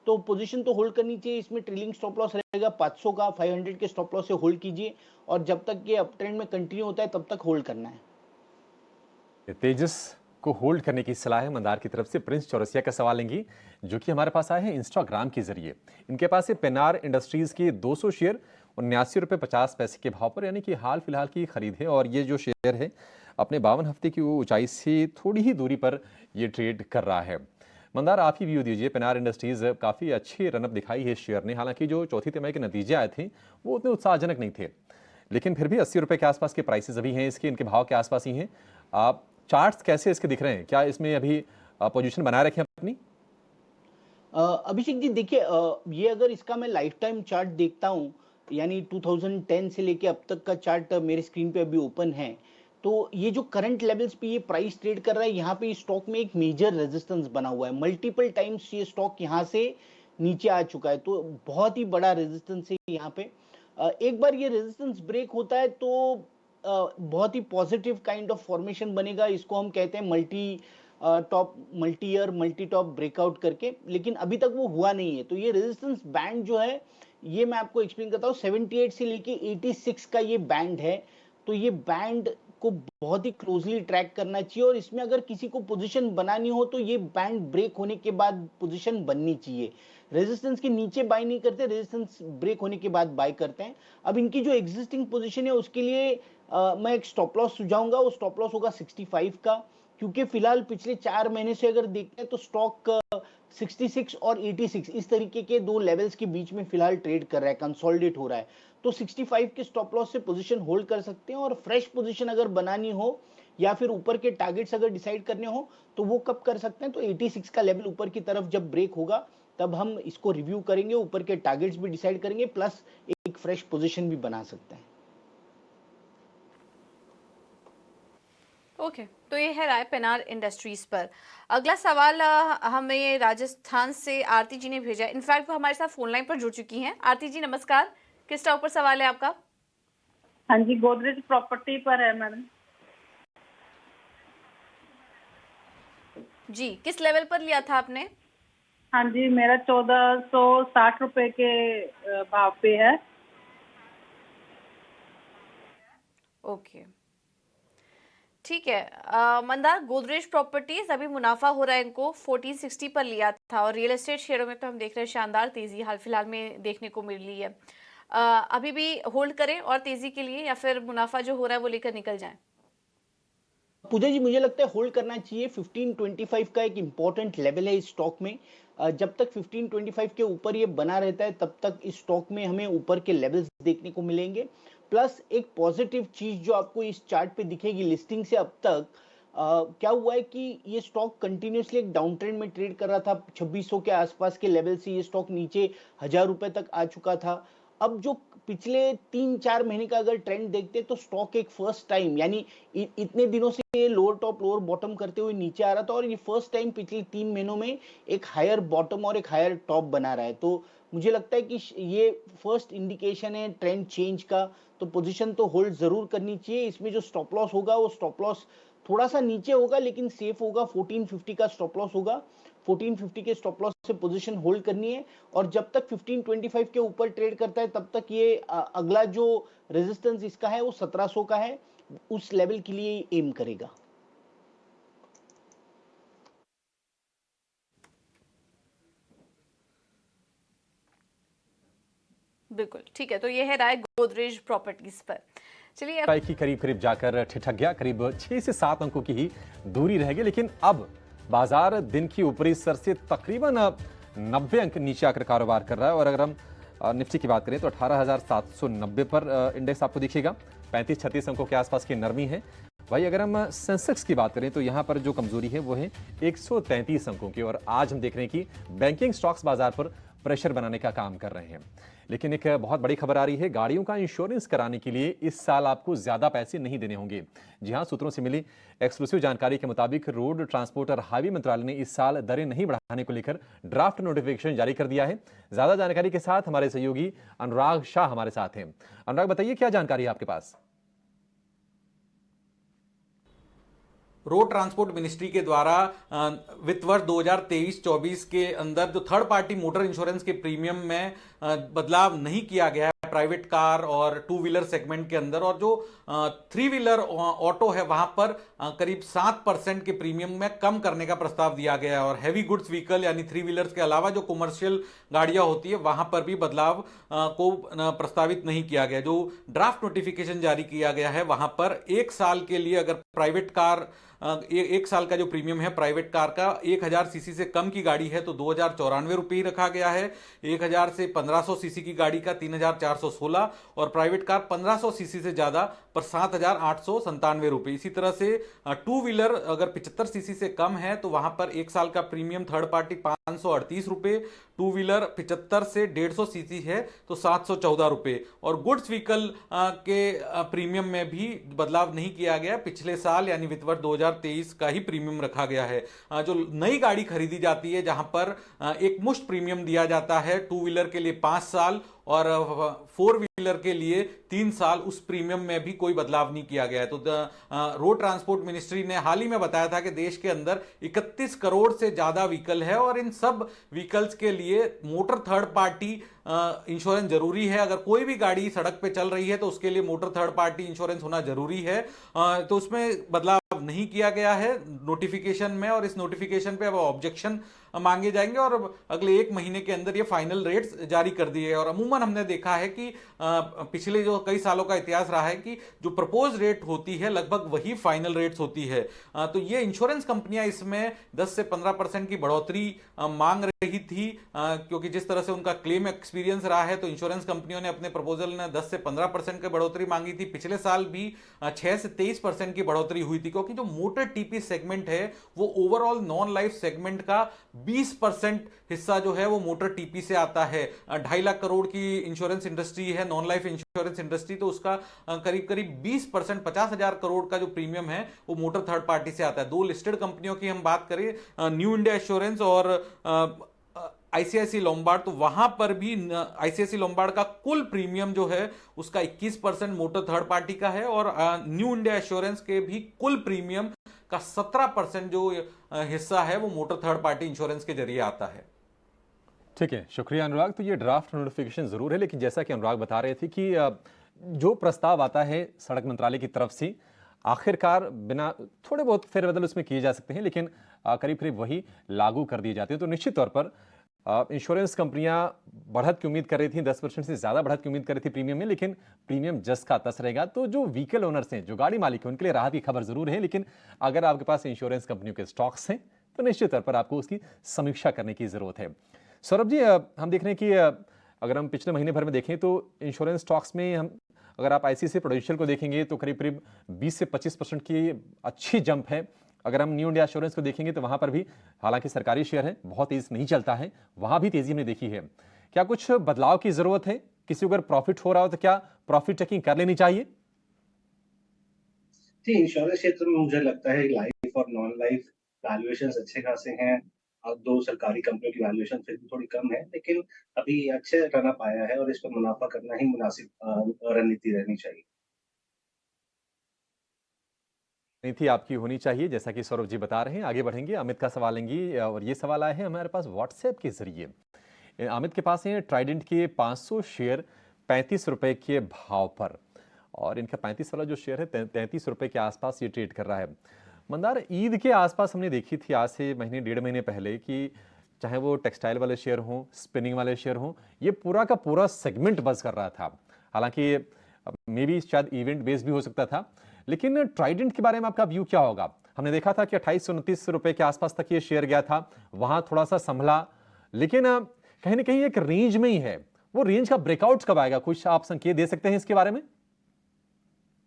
तो पोजीशन तो होल्ड करनी चाहिए। इसमें ट्रेलिंग स्टॉप लॉस रहेगा 500 का, 500 के स्टॉप लॉस से होल्ड कीजिए, और जब तक ये अप ट्रेंड में कंटिन्यू होता है तब तक होल्ड करना है। तेजस को होल्ड करने की सलाह है मंदार की तरफ से। प्रिंस चौरसिया का सवाल लेंगी जो कि हमारे पास आए हैं इंस्टाग्राम के जरिए। इनके पास है पेनार इंडस्ट्रीज के 200 शेयर 79 रुपये 50 पैसे के भाव पर, यानी कि हाल फिलहाल की खरीद है। और ये जो शेयर है अपने 52 हफ्ते की ऊंचाई से थोड़ी ही दूरी पर ये ट्रेड कर रहा है। मंदार, आप ही व्यू दीजिए। पेनार इंडस्ट्रीज काफ़ी अच्छी रनअप दिखाई है शेयर ने। हालांकि जो चौथी तिमाही के नतीजे आए थे वो उतने उत्साहजनक नहीं थे, लेकिन फिर भी 80 रुपये के आसपास के प्राइसेस अभी हैं इसके, इनके भाव के आसपास ही हैं। आप चार्ट्स कैसे इसके दिख रहे हैं? क्या इसमें अभी पोजीशन बनाए रखें अपनी? अभिषेक जी देखिए, ये अगर इसका मैं लाइफ टाइम चार्ट देखता हूँ, यानी 2010 से लेके अब तक का चार्ट मेरे स्क्रीन पे अभी ओपन है, तो ये जो करंट लेवल्स पे ये प्राइस ट्रेड कर रहा है, यहाँ पे स्टॉक में एक मेजर रेजिस्टेंस बना हुआ है। मल्टीपल टाइम्स ये स्टॉक यहाँ से नीचे आ चुका है, तो बहुत ही बड़ा रेजिस्टेंस है यहाँ पे। एक बार ये रेजिस्टेंस ब्रेक होता है तो बहुत ही पॉजिटिव काइंड ऑफ फॉर्मेशन बनेगा। इसको हम कहते हैं multi top, multi year multi top breakout करके, लेकिन अभी तक वो हुआ नहीं है। तो ये रेजिस्टेंस बैंड जो है, ये मैं आपको एक्सप्लेन करता हूँ। 78 से लेके 86 का ये बैंड है, तो ये बैंड को बहुत ही क्लोजली ट्रैक करना चाहिए, और इसमें अगर किसी को पोजीशन बनानी हो तो ये बैंड ब्रेक होने के बाद पोजीशन बननी चाहिए। रेजिस्टेंस के नीचे बाय नहीं करते, रेजिस्टेंस ब्रेक होने के बाद बाय करते हैं। अब इनकी जो एग्जिस्टिंग पोजीशन है उसके लिए मैं एक स्टॉप लॉस सुझाऊंगा। वो स्टॉप लॉस होगा 65 का, क्योंकि फिलहाल पिछले 4 महीने से अगर देखते हैं तो स्टॉक 66 और 86 इस तरीके के दो लेवल्स के बीच में फिलहाल ट्रेड कर रहा है, कंसोलिडेट हो रहा है। तो 65 के स्टॉप लॉस से पोजीशन होल्ड कर सकते हैं, और फ्रेश पोजीशन अगर बनानी हो या फिर ऊपर के टारगेट्स अगर डिसाइड करने हो तो वो कब कर सकते हैं? तो 86 का लेवल ऊपर की तरफ जब ब्रेक होगा तब हम इसको रिव्यू करेंगे, ऊपर के टारगेट्स भी डिसाइड करेंगे, प्लस एक फ्रेश पोजीशन भी बना सकते हैं। ओके, तो ये है राय पेनार इंडस्ट्रीज पर। अगला सवाल हमें राजस्थान से आरती जी ने भेजा है। इनफैक्ट वो हमारे साथ फोन लाइन पर जुड़ चुकी हैं। आरती जी नमस्कार, किस स्टॉक पर सवाल है आपका? हाँ जी, गोदरेज प्रॉपर्टी पर है मैडम। जी, किस लेवल पर लिया था आपने? हाँ जी, मेरा 1460 रुपए के भाव पे है। ओके, ठीक है। मंदार, गोदरेज प्रॉपर्टीज अभी मुनाफा हो रहा है, इनको 1460 पर लिया था, और रियल एस्टेट शेयरों में तो हम देख रहे हैं शानदार तेजी हाल फिलहाल में देखने को मिल रही है। अभी भी होल्ड करें और तेजी के लिए, या फिर मुनाफा जो हो रहा है वो लेकर निकल जाएं? पूजा जी मुझे लगता है होल्ड करना चाहिए। 1525 का एक इंपॉर्टेंट लेवल है इस स्टॉक में। जब तक 1525 के ऊपर ये बना रहता है तब तक इस स्टॉक में हमें ऊपर के लेवल्स देखने को मिलेंगे। प्लस एक पॉजिटिव चीज जो आपको इस चार्ट पे दिखेगी, लिस्टिंग से अब तक क्या हुआ है कि ये स्टॉक कंटिन्यूसली एक डाउन ट्रेंड में ट्रेड कर रहा था। 2600 के आसपास के लेवल से ये स्टॉक नीचे 1000 रुपए तक आ चुका था। अब जो पिछले 3-4 महीने का अगर ट्रेंड देखते तो स्टॉक एक फर्स्ट टाइम, यानी इतने दिनों से ये लोअर टॉप लोअर बॉटम करते हुए नीचे आ रहा था, और ये फर्स्ट टाइम पिछले 3 महीनों में एक हायर बॉटम और एक हायर टॉप बना रहा है। तो मुझे लगता है कि ये फर्स्ट इंडिकेशन है ट्रेंड चेंज का। तो पोजीशन तो होल्ड जरूर करनी चाहिए। इसमें जो स्टॉप लॉस होगा वो स्टॉप लॉस थोड़ा सा नीचे होगा लेकिन सेफ होगा। 1450 का स्टॉप लॉस होगा। 1450 के स्टॉप लॉस से पोजीशन होल्ड करनी है, और जब तक 1525 के ऊपर ट्रेड करता है तब तक ये अगला जो रेजिस्टेंस इसका है वो 1700 का है, उस लेवल के लिए एम करेगा। बिल्कुल ठीक है, तो ये है राय गोदरेज प्रॉपर्टीज पर। चलिए अब की करीब करीब जाकर ठिठक गया, करीब 6 से 7 अंकों की ही दूरी रहेगी, लेकिन अब बाजार दिन की ऊपरी स्तर से तकरीबन 90 अंक नीचे आकर कारोबार कर रहा है। और अगर हम निफ्टी की बात करें तो 18,790 पर इंडेक्स आपको दिखेगा, 35-36 अंकों के आसपास की नरमी है। भाई अगर हम सेंसेक्स की बात करें तो यहाँ पर जो कमजोरी है वो है 133 अंकों की, और आज हम देख रहे हैं कि बैंकिंग स्टॉक्स बाजार पर प्रेशर बनाने का काम कर रहे हैं। लेकिन एक बहुत बड़ी खबर आ रही है, गाड़ियों का इंश्योरेंस कराने के लिए इस साल आपको ज्यादा पैसे नहीं देने होंगे। जी हां, सूत्रों से मिली एक्सक्लूसिव जानकारी के मुताबिक रोड ट्रांसपोर्ट और हाईवे मंत्रालय ने इस साल दरें नहीं बढ़ाने को लेकर ड्राफ्ट नोटिफिकेशन जारी कर दिया है। ज्यादा जानकारी के साथ हमारे सहयोगी अनुराग शाह हमारे साथ हैं। अनुराग, बताइए क्या जानकारी है आपके पास? रोड ट्रांसपोर्ट मिनिस्ट्री के द्वारा वित्त वर्ष 2023-24 के अंदर जो थर्ड पार्टी मोटर इंश्योरेंस के प्रीमियम में बदलाव नहीं किया गया है प्राइवेट कार और टू व्हीलर सेगमेंट के अंदर, और जो थ्री व्हीलर ऑटो है वहां पर करीब 7% के प्रीमियम में कम करने का प्रस्ताव दिया गया है। और हैवी गुड्स व्हीकल यानी थ्री व्हीलर्स के अलावा जो कमर्शियल गाड़ियां होती है वहां पर भी बदलाव को प्रस्तावित नहीं किया गया। जो ड्राफ्ट नोटिफिकेशन जारी किया गया है वहां पर एक साल के लिए अगर प्राइवेट कार एक साल का जो प्रीमियम है प्राइवेट कार का 1000 सीसी से कम की गाड़ी है तो 2094 रुपये रखा गया है, 1000 से 1500 सीसी की गाड़ी का 3416, और प्राइवेट कार 1500 सीसी से ज्यादा पर 7897 रुपये। इसी तरह से टू व्हीलर अगर 75 सीसी से कम है तो वहां पर एक साल का प्रीमियम थर्ड पार्टी 538 रुपये, टू व्हीलर 75 से 150 सीसी है तो 714 रुपये, और गुड्स व्हीकल के प्रीमियम में भी बदलाव नहीं किया गया। पिछले साल यानी वित्त वर्ष 2023 का ही प्रीमियम रखा गया है। जो नई गाड़ी खरीदी जाती है जहां पर एक मुश्त प्रीमियम दिया जाता है, टू व्हीलर के लिए 5 साल और फोर व्हीलर के लिए 3 साल, उस प्रीमियम में भी कोई बदलाव नहीं किया गया है। तो रोड ट्रांसपोर्ट मिनिस्ट्री ने हाल ही में बताया था कि देश के अंदर 31 करोड़ से ज्यादा व्हीकल है और इन सब व्हीकल्स के लिए मोटर थर्ड पार्टी इंश्योरेंस जरूरी है। अगर कोई भी गाड़ी सड़क पे चल रही है तो उसके लिए मोटर थर्ड पार्टी इंश्योरेंस होना जरूरी है। तो उसमें बदलाव नहीं किया गया है नोटिफिकेशन में, और इस नोटिफिकेशन पे अब ऑब्जेक्शन मांगे जाएंगे और अगले 1 महीने के अंदर ये फाइनल रेट्स जारी कर दिए हैं। और अमूमन हमने देखा है कि पिछले जो कई सालों का इतिहास रहा है कि जो प्रपोज रेट होती है लगभग वही फाइनल रेट्स होती है। तो ये इंश्योरेंस कंपनियां इसमें 10 से 15% की बढ़ोतरी मांग रही थी, क्योंकि जिस तरह से उनका क्लेम एक्सपीरियंस रहा है तो इंश्योरेंस कंपनियों ने अपने प्रपोजल में 10 से 15% की बढ़ोतरी मांगी थी। पिछले साल भी 6 से 23% की बढ़ोतरी हुई थी, क्योंकि जो मोटर टीपी सेगमेंट है वो ओवरऑल नॉन लाइफ सेगमेंट का 20% हिस्सा जो है वो मोटर टीपी से आता है। 2.5 लाख करोड़ की इंश्योरेंस इंडस्ट्री है, नॉन लाइफ इंश्योरेंस इंडस्ट्री, तो उसका करीब करीब 20% 50,000 करोड़ का जो प्रीमियम है वो मोटर थर्ड पार्टी से आता है। 2 लिस्टेड कंपनियों की हम बात करें, न्यू इंडिया एश्योरेंस और आईसीआईसी लोम्बार्ड, तो वहां पर भी आईसीआईसी लोम्बार्ड का कुल प्रीमियम जो है उसका 21% मोटर थर्ड पार्टी का है, और न्यू इंडिया एश्योरेंस के भी कुल प्रीमियम का 17% जो हिस्सा है वो मोटर थर्ड पार्टी इंश्योरेंस के जरिए आता है। ठीक है, शुक्रिया अनुराग। तो ये ड्राफ्ट नोटिफिकेशन जरूर है, लेकिन जैसा कि अनुराग बता रहे थे कि जो प्रस्ताव आता है सड़क मंत्रालय की तरफ से आखिरकार बिना थोड़े बहुत फेरबदल उसमें किए जा सकते हैं, लेकिन करीब करीब वही लागू कर दिए जाते हैं। तो निश्चित तौर पर इंश्योरेंस कंपनियां बढ़त की उम्मीद कर रही थी, 10% से ज्यादा बढ़त की उम्मीद कर रही थी प्रीमियम में, लेकिन प्रीमियम जस का तस रहेगा। तो जो व्हीकल ओनर्स हैं, जो गाड़ी मालिक हैं, उनके लिए राहत की खबर जरूर है, लेकिन अगर आपके पास इंश्योरेंस कंपनियों के स्टॉक्स हैं तो निश्चित तौर पर आपको उसकी समीक्षा करने की जरूरत है। सौरभ जी, हम देख रहे हैं कि अगर हम पिछले महीने भर में देखें तो इंश्योरेंस स्टॉक्स में हम अगर आप आईसीआईसीआई प्रूडेंशियल को देखेंगे तो करीब करीब 20 से 25% की अच्छी जंप है। अगर हम न्यू इंडिया एश्योरेंस को देखेंगे तो वहां पर भी, हालांकि सरकारी शेयर है, बहुत तेज नहीं चलता है, वहां भी तेजी हमने देखी है। क्या कुछ बदलाव की जरूरत है? किसी को अगर प्रॉफिट हो रहा हो तो क्या प्रॉफिट टेकिंग कर लेनी चाहिए? जी, इंश्योरेंस क्षेत्र में मुझे लगता है लाइफ और नॉन लाइफ वैल्यूएशंस अच्छे खासे हैं। और 2 सरकारी कंपनियों की वैल्यूएशन फिर भी थोड़ी कम है, लेकिन अभी अच्छे रन अप आया है और इस पर मुनाफा करना ही मुनासिब रणनीति रहनी चाहिए। नीति आपकी होनी चाहिए, जैसा कि सौरभ जी बता रहे हैं। आगे बढ़ेंगे, अमित का सवाल लेंगे, और ये सवाल आए हैं हमारे पास व्हाट्सएप के जरिए। अमित के पास है ट्राइडेंट के 500 शेयर 35 रुपए के भाव पर, और इनका 35 वाला जो शेयर है 33 रुपए के आसपास ये ट्रेड कर रहा है। मंदार, ईद के आसपास हमने देखी थी आज से महीने 1.5 महीने पहले कि चाहे वो टेक्सटाइल वाले शेयर हों, स्पिनिंग वाले शेयर हों, ये पूरा का पूरा सेगमेंट बस कर रहा था। हालांकि मे बी शायद इवेंट बेस्ड भी हो सकता था, लेकिन ट्राइडेंट के बारे में आपका व्यू क्या होगा? हमने देखा था कि 2829 रुपए के आसपास तक ये शेयर गया था, वहां थोड़ा सा संभला, लेकिन कहीं ना कहीं एक रेंज में ही है। वो रेंज का ब्रेकआउट कब आएगा, कुछ आप संकेत दे सकते हैं इसके बारे में?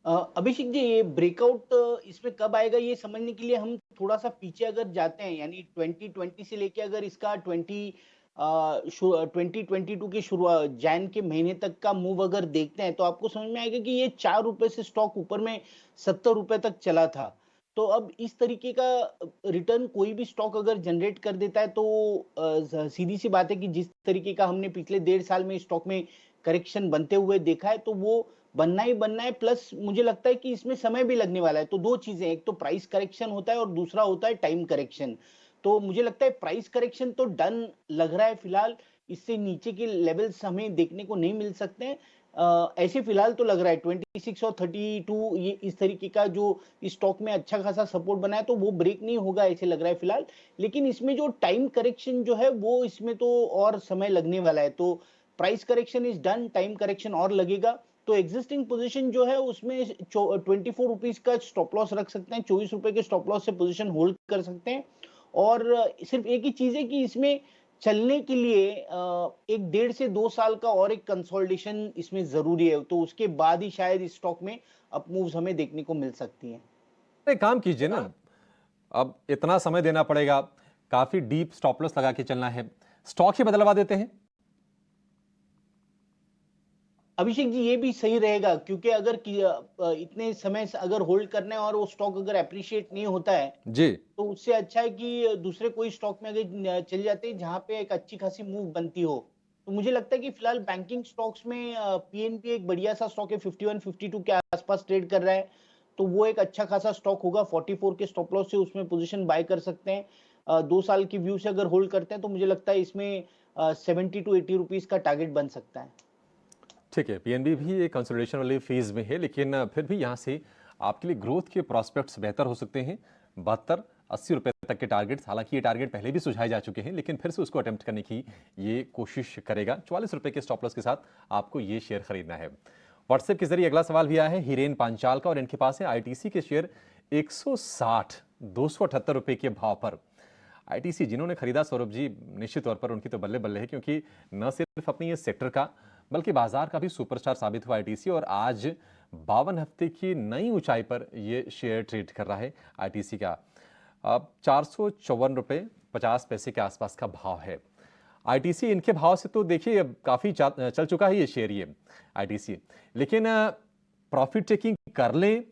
अभिषेक जी, ये ब्रेकआउट इसमें कब आएगा ये समझने के लिए हम थोड़ा सा पीछे अगर जाते हैं, यानी 2020 से लेके अगर इसका 2022 की शुरुआत जैन के महीने तक का मूव अगर देखते हैं, तो आपको समझ में आएगा कि ये 4 रुपए से स्टॉक ऊपर में 70 रुपए तक चला था। तो अब इस तरीके का रिटर्न कोई भी स्टॉक अगर जनरेट कर देता है, तो सीधी सी बात है कि जिस तरीके का हमने पिछले 1.5 साल में स्टॉक में करेक्शन बनते हुए देखा है, तो वो बनना ही बनना है। प्लस मुझे लगता है कि इसमें समय भी लगने वाला है। तो 2 चीजें, एक तो प्राइस करेक्शन होता है और दूसरा होता है टाइम करेक्शन। तो मुझे लगता है प्राइस करेक्शन तो डन लग रहा है फिलहाल, इससे नीचे के लेवल्स हमें देखने को नहीं मिल सकते हैं। ऐसे फिलहाल तो लग रहा है 26 और 32 ये इस तरीके का जो स्टॉक में अच्छा खासा सपोर्ट बना है, तो वो ब्रेक नहीं होगा ऐसे लग रहा है फिलहाल। लेकिन इसमें जो टाइम करेक्शन जो है वो इसमें तो और समय लगने वाला है। तो price correction is done, time correction और लगेगा। तो एग्जिस्टिंग पोजीशन जो है उसमें 24 रुपीज का स्टॉप लॉस रख सकते हैं, 24 रुपए के स्टॉप लॉस से पोजीशन होल्ड कर सकते हैं। और सिर्फ एक ही चीज है कि इसमें चलने के लिए 1.5 से 2 साल का और एक कंसोलिडेशन इसमें जरूरी है। तो उसके बाद ही शायद इस स्टॉक में अप मूव्स हमें देखने को मिल सकती हैं। एक काम कीजिए ना, अब इतना समय देना पड़ेगा, काफी डीप स्टॉप लॉस लगा के चलना है, स्टॉक ही बदलवा देते हैं। अभिषेक जी, ये भी सही रहेगा, क्योंकि अगर इतने समय से अगर होल्ड करना है और वो स्टॉक अगर अप्रिशिएट नहीं होता है जी, तो उससे अच्छा है कि दूसरे कोई स्टॉक में अगर चले जाते हैं जहां पे एक अच्छी खासी मूव बनती हो। तो मुझे लगता है कि फिलहाल बैंकिंग स्टॉक्स में पीएनबी एक बढ़िया सा स्टॉक है, 51 52 के आसपास ट्रेड कर रहा है। तो वो एक अच्छा खासा स्टॉक होगा। 44 के स्टॉप लॉस से उसमें पोजीशन बाय कर सकते हैं। 2 साल की व्यू से अगर होल्ड करते हैं तो मुझे लगता है इसमें 70 टू 80 रुपीज का टारगेट बन सकता है। ठीक है, पीएनबी भी एक कंसोलिडेशन वाली फेज में है, लेकिन फिर भी यहाँ से आपके लिए ग्रोथ के प्रोस्पेक्ट्स बेहतर हो सकते हैं। 72-80 रुपए तक के टारगेट्स, हालांकि ये टारगेट पहले भी सुझाए जा चुके हैं, लेकिन फिर से उसको अटेम्प्ट करने की ये कोशिश करेगा। 44 रुपए के स्टॉप लॉस के साथ आपको ये शेयर खरीदना है। व्हाट्सएप के जरिए अगला सवाल भी आया है हिरेन पांचाल का, और इनके पास है आईटीसी के शेयर 160 278 रुपए के भाव पर। आईटीसी जिन्होंने खरीदा सौरभ जी, निश्चित तौर पर उनकी तो बल्ले बल्ले है, क्योंकि न सिर्फ अपने ये सेक्टर का बल्कि बाजार का भी सुपरस्टार साबित हुआ आईटीसी, और आज 52 हफ्ते की नई ऊंचाई पर ये शेयर ट्रेड कर रहा है आईटीसी का। अब 454 रुपए 50 पैसे के आसपास का भाव है आईटीसी। इनके भाव से तो देखिए अब काफी चल चुका है ये शेयर, ये आईटीसी। लेकिन प्रॉफिट टेकिंग कर लें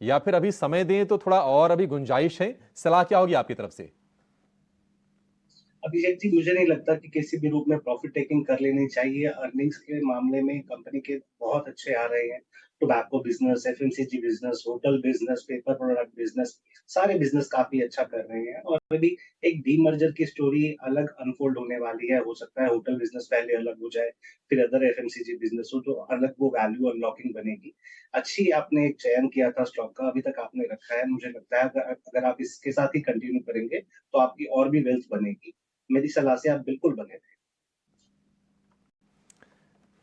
या फिर अभी समय दें, तो थोड़ा और अभी गुंजाइश है, सलाह क्या होगी आपकी तरफ से? अभिषेक जी, मुझे नहीं लगता कि किसी भी रूप में प्रॉफिट टेकिंग कर लेनी चाहिए। अर्निंग्स के मामले में कंपनी के बहुत अच्छे आ रहे हैं। Tobacco business, FMCG business, hotel business, paper product business, सारे बिजनेस काफी अच्छा कर रहे हैं। और अभी एक डीमर्जर की स्टोरी अलग अनफोल्ड होने वाली है। हो सकता है होटल बिजनेस पहले अलग हो जाए, फिर अदर एफएमसीजी बिजनेस हो, तो अलग वो वैल्यू अनलॉकिंग बनेगी। अच्छी आपने एक चयन किया था स्टॉक का, अभी तक आपने रखा है। मुझे लगता है अगर आप इसके साथ ही कंटिन्यू करेंगे तो आपकी और भी वेल्थ बनेगी। मेरी सलाह से आप बिल्कुल बने रहे।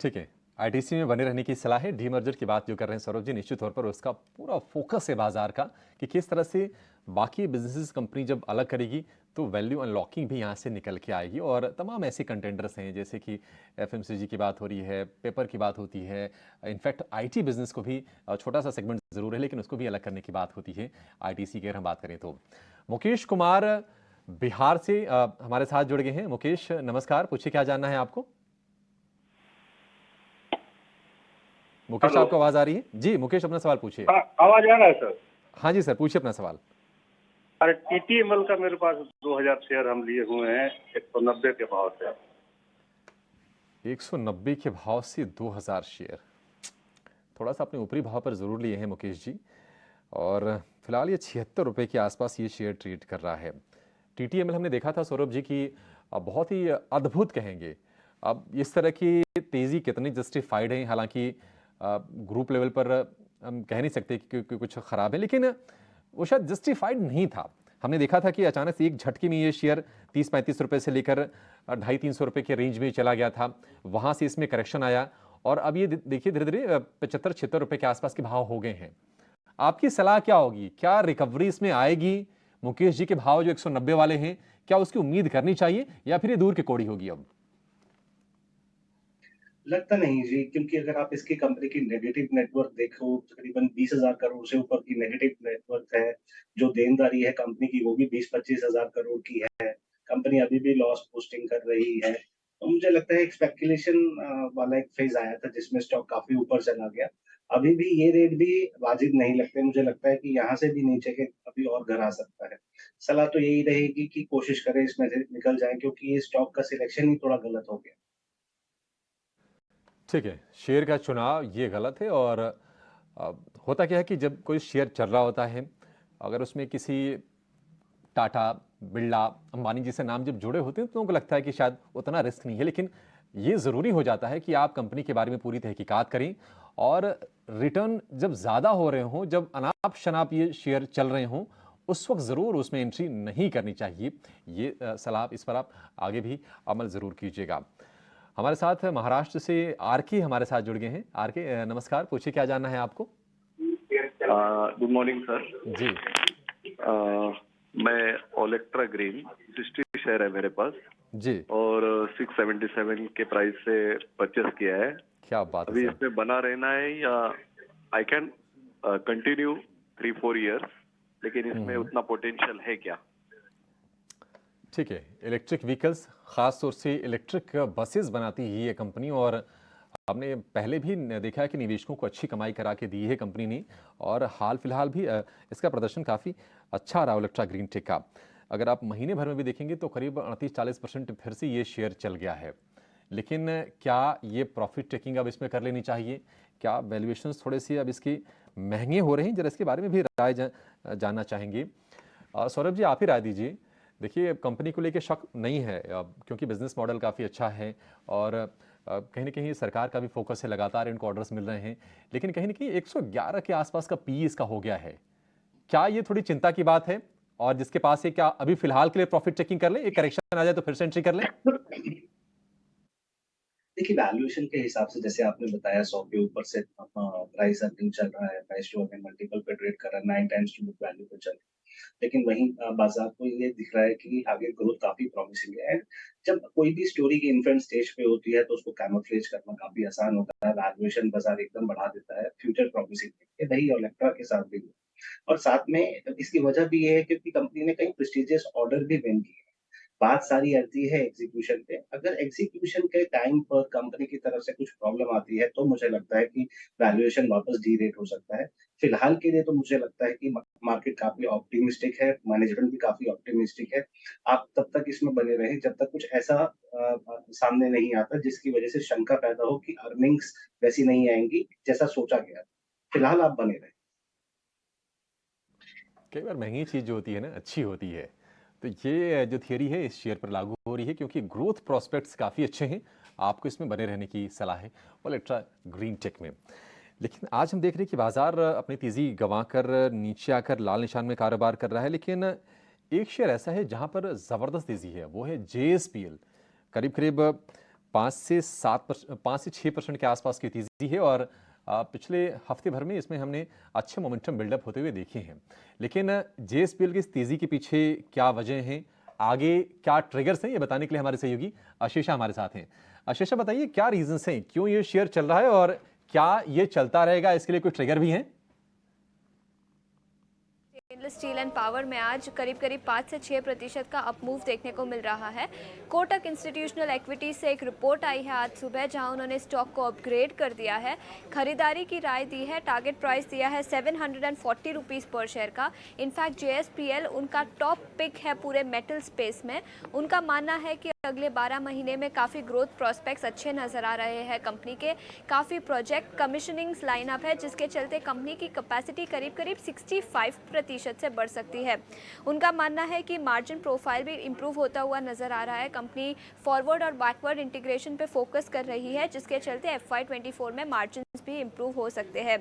ठीक है, आईटीसी में बने रहने की सलाह है। डीमर्जर की बात जो कर रहे हैं सौरभ जी, निश्चित तौर पर उसका पूरा फोकस है बाजार का, कि किस तरह से बाकी बिजनेसेस कंपनी जब अलग करेगी तो वैल्यू अनलॉकिंग भी यहाँ से निकल के आएगी। और तमाम ऐसे कंटेंडर्स हैं, जैसे कि एफएमसीजी की बात हो रही है, पेपर की बात होती है, इनफैक्ट आईटी बिजनेस को भी, छोटा सा सेगमेंट जरूर है लेकिन उसको भी अलग करने की बात होती है आईटीसी की अगर हम बात करें तो। मुकेश कुमार बिहार से हमारे साथ जुड़ गए हैं। मुकेश नमस्कार, पूछिए क्या जानना है आपको? मुकेश, आपको आवाज आ रही है? जी मुकेश, अपना सवाल पूछिए। आवाज आ रहा है सर? हाँ जी सर, पूछिए अपना सवाल। अरे टीटीएमएल का मेरे पास 2000 शेयर हम लिए हुए हैं 190 के भाव से। 190 के भाव से 2000 शेयर, थोड़ा सा अपने ऊपरी भाव पर जरूर लिए हैं मुकेश जी, और फिलहाल ये 76 रुपए के आसपास ये शेयर ट्रेड कर रहा है। टीटीएमएल हमने देखा था सौरभ जी की बहुत ही अद्भुत कहेंगे। अब इस तरह की तेजी कितनी जस्टिफाइड है, हालांकि ग्रुप लेवल पर हम कह नहीं सकते कि कुछ खराब है, लेकिन वो शायद जस्टिफाइड नहीं था। हमने देखा था कि अचानक से एक झटके में ये शेयर 30-35 रुपए से लेकर 250-300 रुपए के रेंज में चला गया था, वहां से इसमें करेक्शन आया, और अब ये देखिए धीरे धीरे 75-76 रुपए के आसपास के भाव हो गए हैं। आपकी सलाह क्या होगी? क्या रिकवरी इसमें आएगी? मुकेश जी के भाव जो 190 वाले हैं, क्या उसकी उम्मीद करनी चाहिए या फिर ये दूर की कौड़ी होगी? अब लगता नहीं जी, क्योंकि अगर आप इसकी कंपनी की नेगेटिव नेटवर्थ देखो, तकरीबन 20,000 करोड़ से ऊपर की नेगेटिव नेटवर्थ है। जो देनदारी है कंपनी की वो भी 20-25,000 करोड़ की है। कंपनी अभी भी लॉस पोस्टिंग कर रही है। तो मुझे लगता है एक स्पेकुलेशन वाला एक फेज़ आया था जिसमें स्टॉक काफ़ी ऊपर चला गया। अभी भी ये रेट भी वाजिब नहीं लगते, मुझे लगता है कि यहाँ से भी नीचे के अभी और घर आ सकता है। सलाह तो यही रहेगी कि कोशिश करें इसमें से निकल जाएँ, क्योंकि ये स्टॉक का सिलेक्शन ही थोड़ा गलत हो गया। ठीक है, शेयर का चुनाव ये गलत है। और होता क्या है कि जब कोई शेयर चल रहा होता है, अगर उसमें किसी टाटा, बिरला, अंबानी जैसे नाम जब जुड़े होते हैं तो उनको लगता है कि शायद उतना रिस्क नहीं है। लेकिन ये ज़रूरी हो जाता है कि आप कंपनी के बारे में पूरी तहकीकात करें, और रिटर्न जब ज़्यादा हो रहे हों, जब अनाप शनाप ये शेयर चल रहे हों, उस वक्त ज़रूर उसमें एंट्री नहीं करनी चाहिए। ये सलाह, इस पर आप आगे भी अमल ज़रूर कीजिएगा। हमारे साथ महाराष्ट्र से आरके हमारे साथ जुड़ गए हैं। आरके, नमस्कार, पूछिए क्या जानना है आपको? गुड मॉर्निंग सर जी। मैं ओलेक्ट्रा ग्रीन 60 शेयर है मेरे पास जी। और 677 के प्राइस से परचेस किया है। क्या बात है अभी सर। इसमें बना रहना है या आई कैन कंटिन्यू 3-4 इयर्स, लेकिन इसमें उतना पोटेंशियल है क्या? ठीक है, इलेक्ट्रिक व्हीकल्स, ख़ास तौर से इलेक्ट्रिक बसेस बनाती है ये कंपनी, और हमने पहले भी देखा है कि निवेशकों को अच्छी कमाई करा के दी है कंपनी ने, और हाल फिलहाल भी इसका प्रदर्शन काफ़ी अच्छा रहा इलेक्ट्रा ग्रीन टेक का। अगर आप महीने भर में भी देखेंगे तो करीब 38-40% फिर से ये शेयर चल गया है। लेकिन क्या ये प्रॉफिट टेकिंग अब इसमें कर लेनी चाहिए? क्या वैल्यूएशंस थोड़े से अब इसके महंगे हो रहे हैं? जरा इसके बारे में भी राय जानना चाहेंगे। सौरभ जी, आप ही राय दीजिए। देखिए, कंपनी को लेके शक नहीं है, क्योंकि बिजनेस मॉडल काफ़ी अच्छा है, और कहीं ना कहीं सरकार का भी फोकस है, लगातार इनको ऑर्डर्स मिल रहे हैं। लेकिन कहीं ना कहीं 111 के आसपास का पी इसका हो गया है। क्या ये थोड़ी चिंता की बात है? और जिसके पास है, क्या अभी फिलहाल के लिए प्रॉफिट चेकिंग कर ले, एक करेक्शन आ जाए तो फिर से एंट्री कर ले? देखिए, वैल्यूएशन के हिसाब से जैसे आपने बताया 100 के ऊपर से प्राइस अर्निंग चल रहा है, प्राइस टू अर्निंग मल्टीपल पे ट्रेड कर रहा है, 9 टाइम्स टू बुक वैल्यू पे चल रहा है। लेकिन वहीं बाजार को ये दिख रहा है कि आगे ग्रोथ काफी प्रॉमिसिंग है। जब कोई भी स्टोरी की इन्फेंट स्टेज पे होती है तो उसको कैमोफ्लेज करना काफी आसान होता है, वैल्यूएशन बाजार एकदम बढ़ा देता है, फ्यूचर प्रॉमिसिंग है। वही इलेक्ट्रा के साथ भी हुआ। और साथ में इसकी वजह भी ये है क्योंकि कंपनी ने कई प्रेस्टिजियस ऑर्डर भी विन किए। बात सारी आती है एग्जीक्यूशन पे। अगर एग्जीक्यूशन के टाइम पर कंपनी की तरफ से कुछ प्रॉब्लम आती है, तो मुझे लगता है कि वैल्यूएशन वापस डी-रेट हो सकता है। फिलहाल के लिए तो मुझे लगता है कि मार्केट काफ़ी ऑप्टिमिस्टिक है, मैनेजमेंट भी काफ़ी ऑप्टिमिस्टिक है। आप तब तक इसमें बने रहें जब तक कुछ ऐसा सामने नहीं आता जिसकी वजह से शंका पैदा हो कि अर्निंग्स वैसी नहीं आएँगी जैसा सोचा गया था। फिलहाल आप बने रहें। कई बार महंगी चीज़ जो होती है ना, अच्छी होती है। तो ये जो थियरी है इस शेयर पर लागू हो रही है, क्योंकि ग्रोथ प्रोस्पेक्ट्स काफ़ी अच्छे हैं। आपको इसमें बने रहने की सलाह है ओलेक्ट्रा ग्रीन टेक में। लेकिन आज हम देख रहे हैं कि बाजार अपनी तेज़ी गंवाकर नीचे आकर लाल निशान में कारोबार कर रहा है। लेकिन एक शेयर ऐसा है जहां पर ज़बरदस्त तेज़ी है, वो है JSPL। करीब करीब 5 से 6% के आसपास की तेज़ी है, और पिछले हफ्ते भर में इसमें हमने अच्छे मोमेंटम बिल्डअप होते हुए देखे हैं। लेकिन JSPL की इस तेज़ी के पीछे क्या वजह हैं, आगे क्या ट्रिगर्स हैं, ये बताने के लिए हमारे सहयोगी आशीषा हमारे साथ हैं। आशीषा, बताइए क्या रीजंस हैं, क्यों ये शेयर चल रहा है, और क्या ये चलता रहेगा, इसके लिए कोई ट्रिगर भी हैं? स्टेनलेस स्टील एंड पावर में आज करीब 5 से 6% का अपमूव देखने को मिल रहा है। कोटक इंस्टीट्यूशनल इक्विटी से एक रिपोर्ट आई है आज सुबह, जहां उन्होंने स्टॉक को अपग्रेड कर दिया है, खरीदारी की राय दी है, टारगेट प्राइस दिया है 740 रुपीज़ पर शेयर का। इनफैक्ट JSPL उनका टॉप पिक है पूरे मेटल स्पेस में। उनका मानना है कि अगले 12 महीने में काफ़ी ग्रोथ प्रोस्पेक्ट्स अच्छे नज़र आ रहे हैं कंपनी के। काफ़ी प्रोजेक्ट कमिशनिंग्स लाइनअप है, जिसके चलते कंपनी की कैपेसिटी करीब 65% से बढ़ सकती है। उनका मानना है कि मार्जिन प्रोफाइल भी इम्प्रूव होता हुआ नज़र आ रहा है। कंपनी फॉरवर्ड और बैकवर्ड इंटीग्रेशन पे फोकस कर रही है, जिसके चलते FY24 में मार्जिन भी इम्प्रूव हो सकते हैं।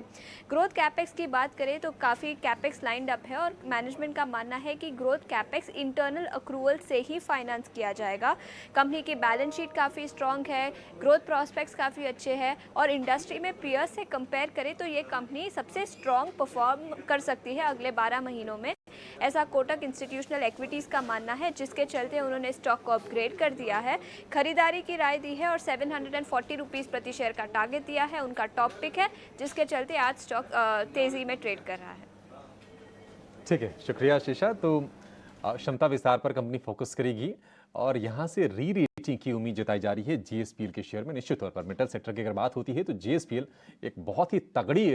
ग्रोथ कैपेक्स की बात करें तो काफ़ी कैपेक्स लाइंड अप है, और मैनेजमेंट का मानना है कि ग्रोथ कैपेक्स इंटरनल अक्रूवल से ही फाइनेंस किया जाएगा। कंपनी की बैलेंस शीट काफ़ी स्ट्रॉन्ग है, ग्रोथ प्रॉस्पेक्ट्स काफ़ी अच्छे हैं, और इंडस्ट्री में पीयर्स से कंपेयर करें तो ये कंपनी सबसे स्ट्रॉन्ग परफॉर्म कर सकती है अगले 12 महीनों में। ऐसा कोटक इंस्टीट्यूशनल इक्विटीज़ का मानना है, जिसके चलते उन्होंने स्टॉक को अपग्रेड कर दिया है, खरीदारी की राय दी है और 740 रुपीज़ प्रति शेयर का टारगेट दिया है। उनका टॉप पिक है, जिसके चलते आज स्टॉक तेज़ी में ट्रेड कर रहा है। ठीक है, शुक्रिया शीशा। तो क्षमता विस्तार पर कंपनी फोकस करेगी और यहाँ से री रेटिंग की उम्मीद जताई जा रही है जीएसपीएल के शेयर में। निश्चित तौर पर मेटल सेक्टर की अगर बात होती है तो जीएसपीएल एक बहुत ही तगड़ी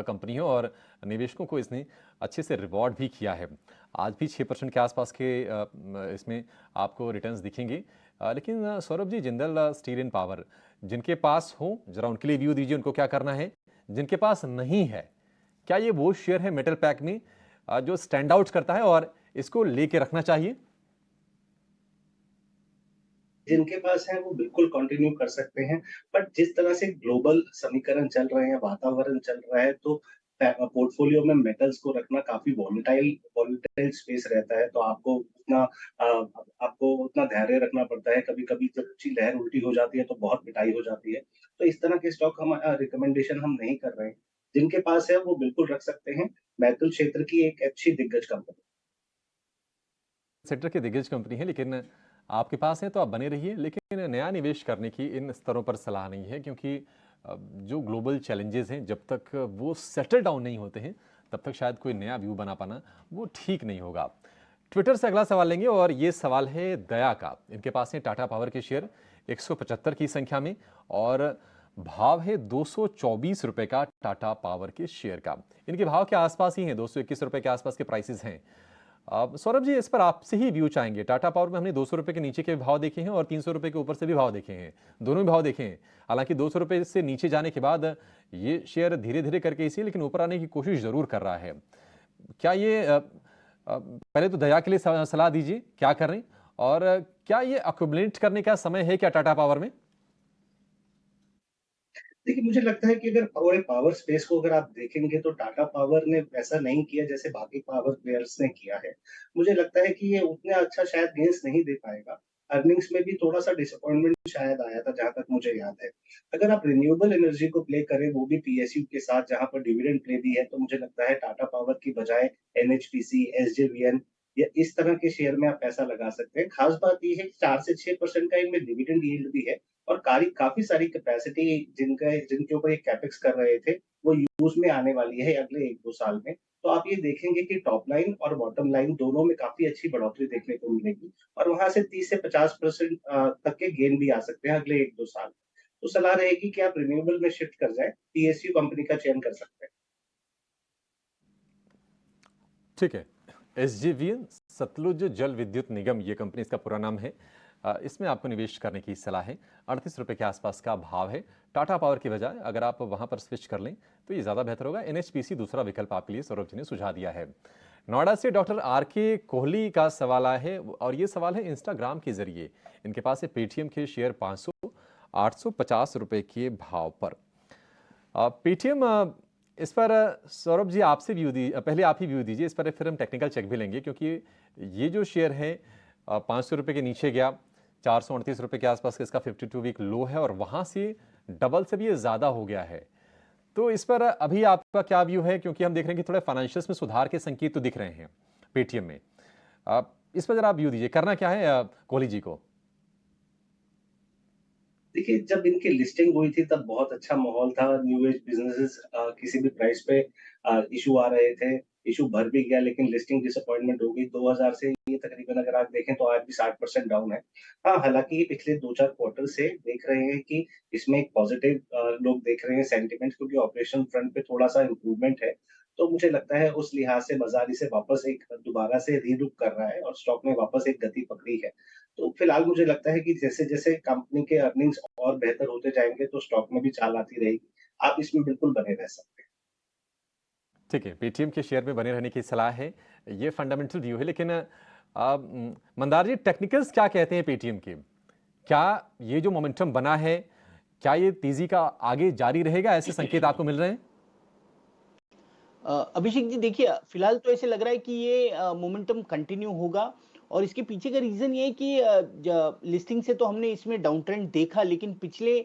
कंपनी है और निवेशकों को इसने अच्छे से रिवॉर्ड भी किया है। आज भी 6% के आसपास के इसमें आपको रिटर्न्स दिखेंगे। लेकिन Saurabh ji, Jindal steel and power जिनके पास हो, जरा उनके लिए व्यू दीजिए, उनको क्या करना है। जिनके पास नहीं है, क्या ये वो शेयर है मेटल पैक में जो स्टैंड आउट करता है और इसको लेके रखना चाहिए? जिनके पास है वो बिल्कुल कंटिन्यू कर सकते हैं, बट जिस तरह से ग्लोबल समीकरण चल रहे हैं, वातावरण चल रहा है, तो पोर्टफोलियो में मेटल्स को रखना काफी वॉलेटाइल स्पेस रहता है। तो आपको उतना धैर्य रखना पड़ता है। कभी-कभी जब अच्छी लहर उल्टी हो जाती है तो बहुत पिटाई हो जाती है। तो इस तरह के स्टॉक हम रिकमेंडेशन हम नहीं कर रहे हैं। जिनके पास है वो बिल्कुल रख सकते हैं। मेटल क्षेत्र की एक अच्छी दिग्गज कंपनी। सेक्टर की दिग्गज कंपनी है, लेकिन आपके पास है तो आप बने रहिए। लेकिन नया निवेश करने की इन स्तरों पर सलाह नहीं है, क्योंकि जो ग्लोबल चैलेंजेस हैं, जब तक वो सेटल डाउन नहीं होते हैं तब तक शायद कोई नया व्यू बना पाना वो ठीक नहीं होगा। ट्विटर से अगला सवाल लेंगे और ये सवाल है दया का। इनके पास है टाटा पावर के शेयर 175 की संख्या में और भाव है 224 रुपए का टाटा पावर के शेयर का। इनके भाव के आसपास ही हैं, 221 रुपए के आसपास के प्राइसेस हैं। सौरभ जी, इस पर आपसे ही व्यू चाहेंगे। टाटा पावर में हमने 200 रुपए के नीचे के भाव देखे हैं और 300 रुपए के ऊपर से भी भाव देखे हैं, दोनों भी भाव देखे हैं। हालांकि 200 रुपए से नीचे जाने के बाद ये शेयर धीरे धीरे करके इसी लेकिन ऊपर आने की कोशिश जरूर कर रहा है। क्या ये पहले तो दया के लिए सलाह दीजिए, क्या करें, और क्या ये अक्यूमुलेट करने का समय है क्या टाटा पावर में? देखिए, मुझे लगता है कि अगर पावर स्पेस को अगर आप देखेंगे तो टाटा पावर ने वैसा नहीं किया जैसे बाकी पावर प्लेयर्स ने किया है। मुझे लगता है कि ये उतना अच्छा शायद गेन्स नहीं दे पाएगा। अर्निंग्स में भी थोड़ा-सा डिसअपॉइंटमेंट शायद आया था, जहाँ तक मुझे याद है। अगर आप रिन्यूएबल एनर्जी को प्ले करें, वो भी पीएसयू के साथ, जहाँ पर डिविडेंड प्ले भी है, तो मुझे लगता है टाटा पावर की बजाय एनएचपीसी, एसजेवीएन या इस तरह के शेयर में आप पैसा लगा सकते हैं। खास बात ये है कि 4 से 6% का इनमें डिविडेंड यील्ड भी है और काफी सारी कैपेसिटी जिनके ऊपर ये कैपेक्स कर रहे थे, वो यूज में आने वाली है अगले 1-2 साल में। तो आप ये देखेंगे कि टॉप लाइन और बॉटम लाइन दोनों में काफी अच्छी बढ़ोतरी देखने को मिलेगी और वहां से 30 से 50% तक के गेन भी आ सकते हैं अगले 1-2 साल। तो सलाह रहेगी कि आप रिन्यूएबल में शिफ्ट कर जाए, पीएसयू कंपनी का चयन कर सकते हैं। ठीक है। एसजेवीएन, सतलुज जल विद्युत निगम, ये कंपनी इसका पूरा नाम है। इसमें आपको निवेश करने की सलाह है। 38 रुपए के आसपास का भाव है। टाटा पावर की बजाय अगर आप वहां पर स्विच कर लें तो ये ज़्यादा बेहतर होगा। एनएचपीसी दूसरा विकल्प आपके लिए सौरभ जी ने सुझाव दिया है। नोएडा से डॉक्टर आर.के. कोहली का सवाल आया है और ये सवाल है इंस्टाग्राम के जरिए। इनके पास है पेटीएम के शेयर 850 रुपए के भाव पर। पेटीएम, इस पर सौरभ जी आपसे व्यू पहले आप ही व्यू दीजिए इस पर, फिर हम टेक्निकल चेक भी लेंगे, क्योंकि ये जो शेयर है 500 रुपए के नीचे गया, 438 रुपए के आसपास का इसका 52 वीक लो है और वहां से डबल से भी ये ज्यादा हो गया है। तो इस पर अभी आपका क्या व्यू है, क्योंकि हम देख रहे हैं कि थोड़े फाइनेंशियल्स में सुधार के संकेत तो दिख रहे हैं पेटीएम में। इस पर जरा आप व्यू दीजिए, करना क्या है कोहली जी को? देखिए, जब इनकी लिस्टिंग हुई थी तब बहुत अच्छा माहौल था। न्यू एज बिजनेसेस किसी भी प्राइस पे इशू आ रहे थे, इशू भर भी गया, लेकिन लिस्टिंग डिसअपॉइंटमेंट हो गई। 2000 से ये तकरीबन अगर आप देखें तो आज भी 60% डाउन है। हाँ, हालांकि ये पिछले 2-4 क्वार्टर से देख रहे हैं कि इसमें एक पॉजिटिव लोग देख रहे हैं सेंटिमेंट, क्योंकि ऑपरेशन फ्रंट पे थोड़ा सा इम्प्रूवमेंट है। तो मुझे लगता है उस लिहाज से बाजार इसे वापस एक दोबारा से रीलुक कर रहा है और स्टॉक ने वापस एक गति पकड़ी है। तो फिलहाल मुझे लगता है कि जैसे-जैसे कंपनी के अर्निंग्स और बेहतर होते जाएँगे तो स्टॉक में भी चाल आती रहेगी। आप इसमें बिल्कुल बने रह सकते हैं। ठीक है, पेटीएम के शेयर में बने रहने की सलाह है, ये फंडामेंटल व्यू है। लेकिन मंदार जी, टेक्निकल्स क्या कहते हैं पेटीएम के? क्या ये जो मोमेंटम बना है, क्या ये तेजी का आगे जारी रहेगा? ऐसे संकेत आपको मिल रहे हैं? अभिषेक जी, देखिए, फिलहाल तो ऐसे लग रहा है कि ये मोमेंटम कंटिन्यू होगा और इसके पीछे का रीजन ये है कि लिस्टिंग से तो हमने इसमें डाउन ट्रेंड देखा, लेकिन पिछले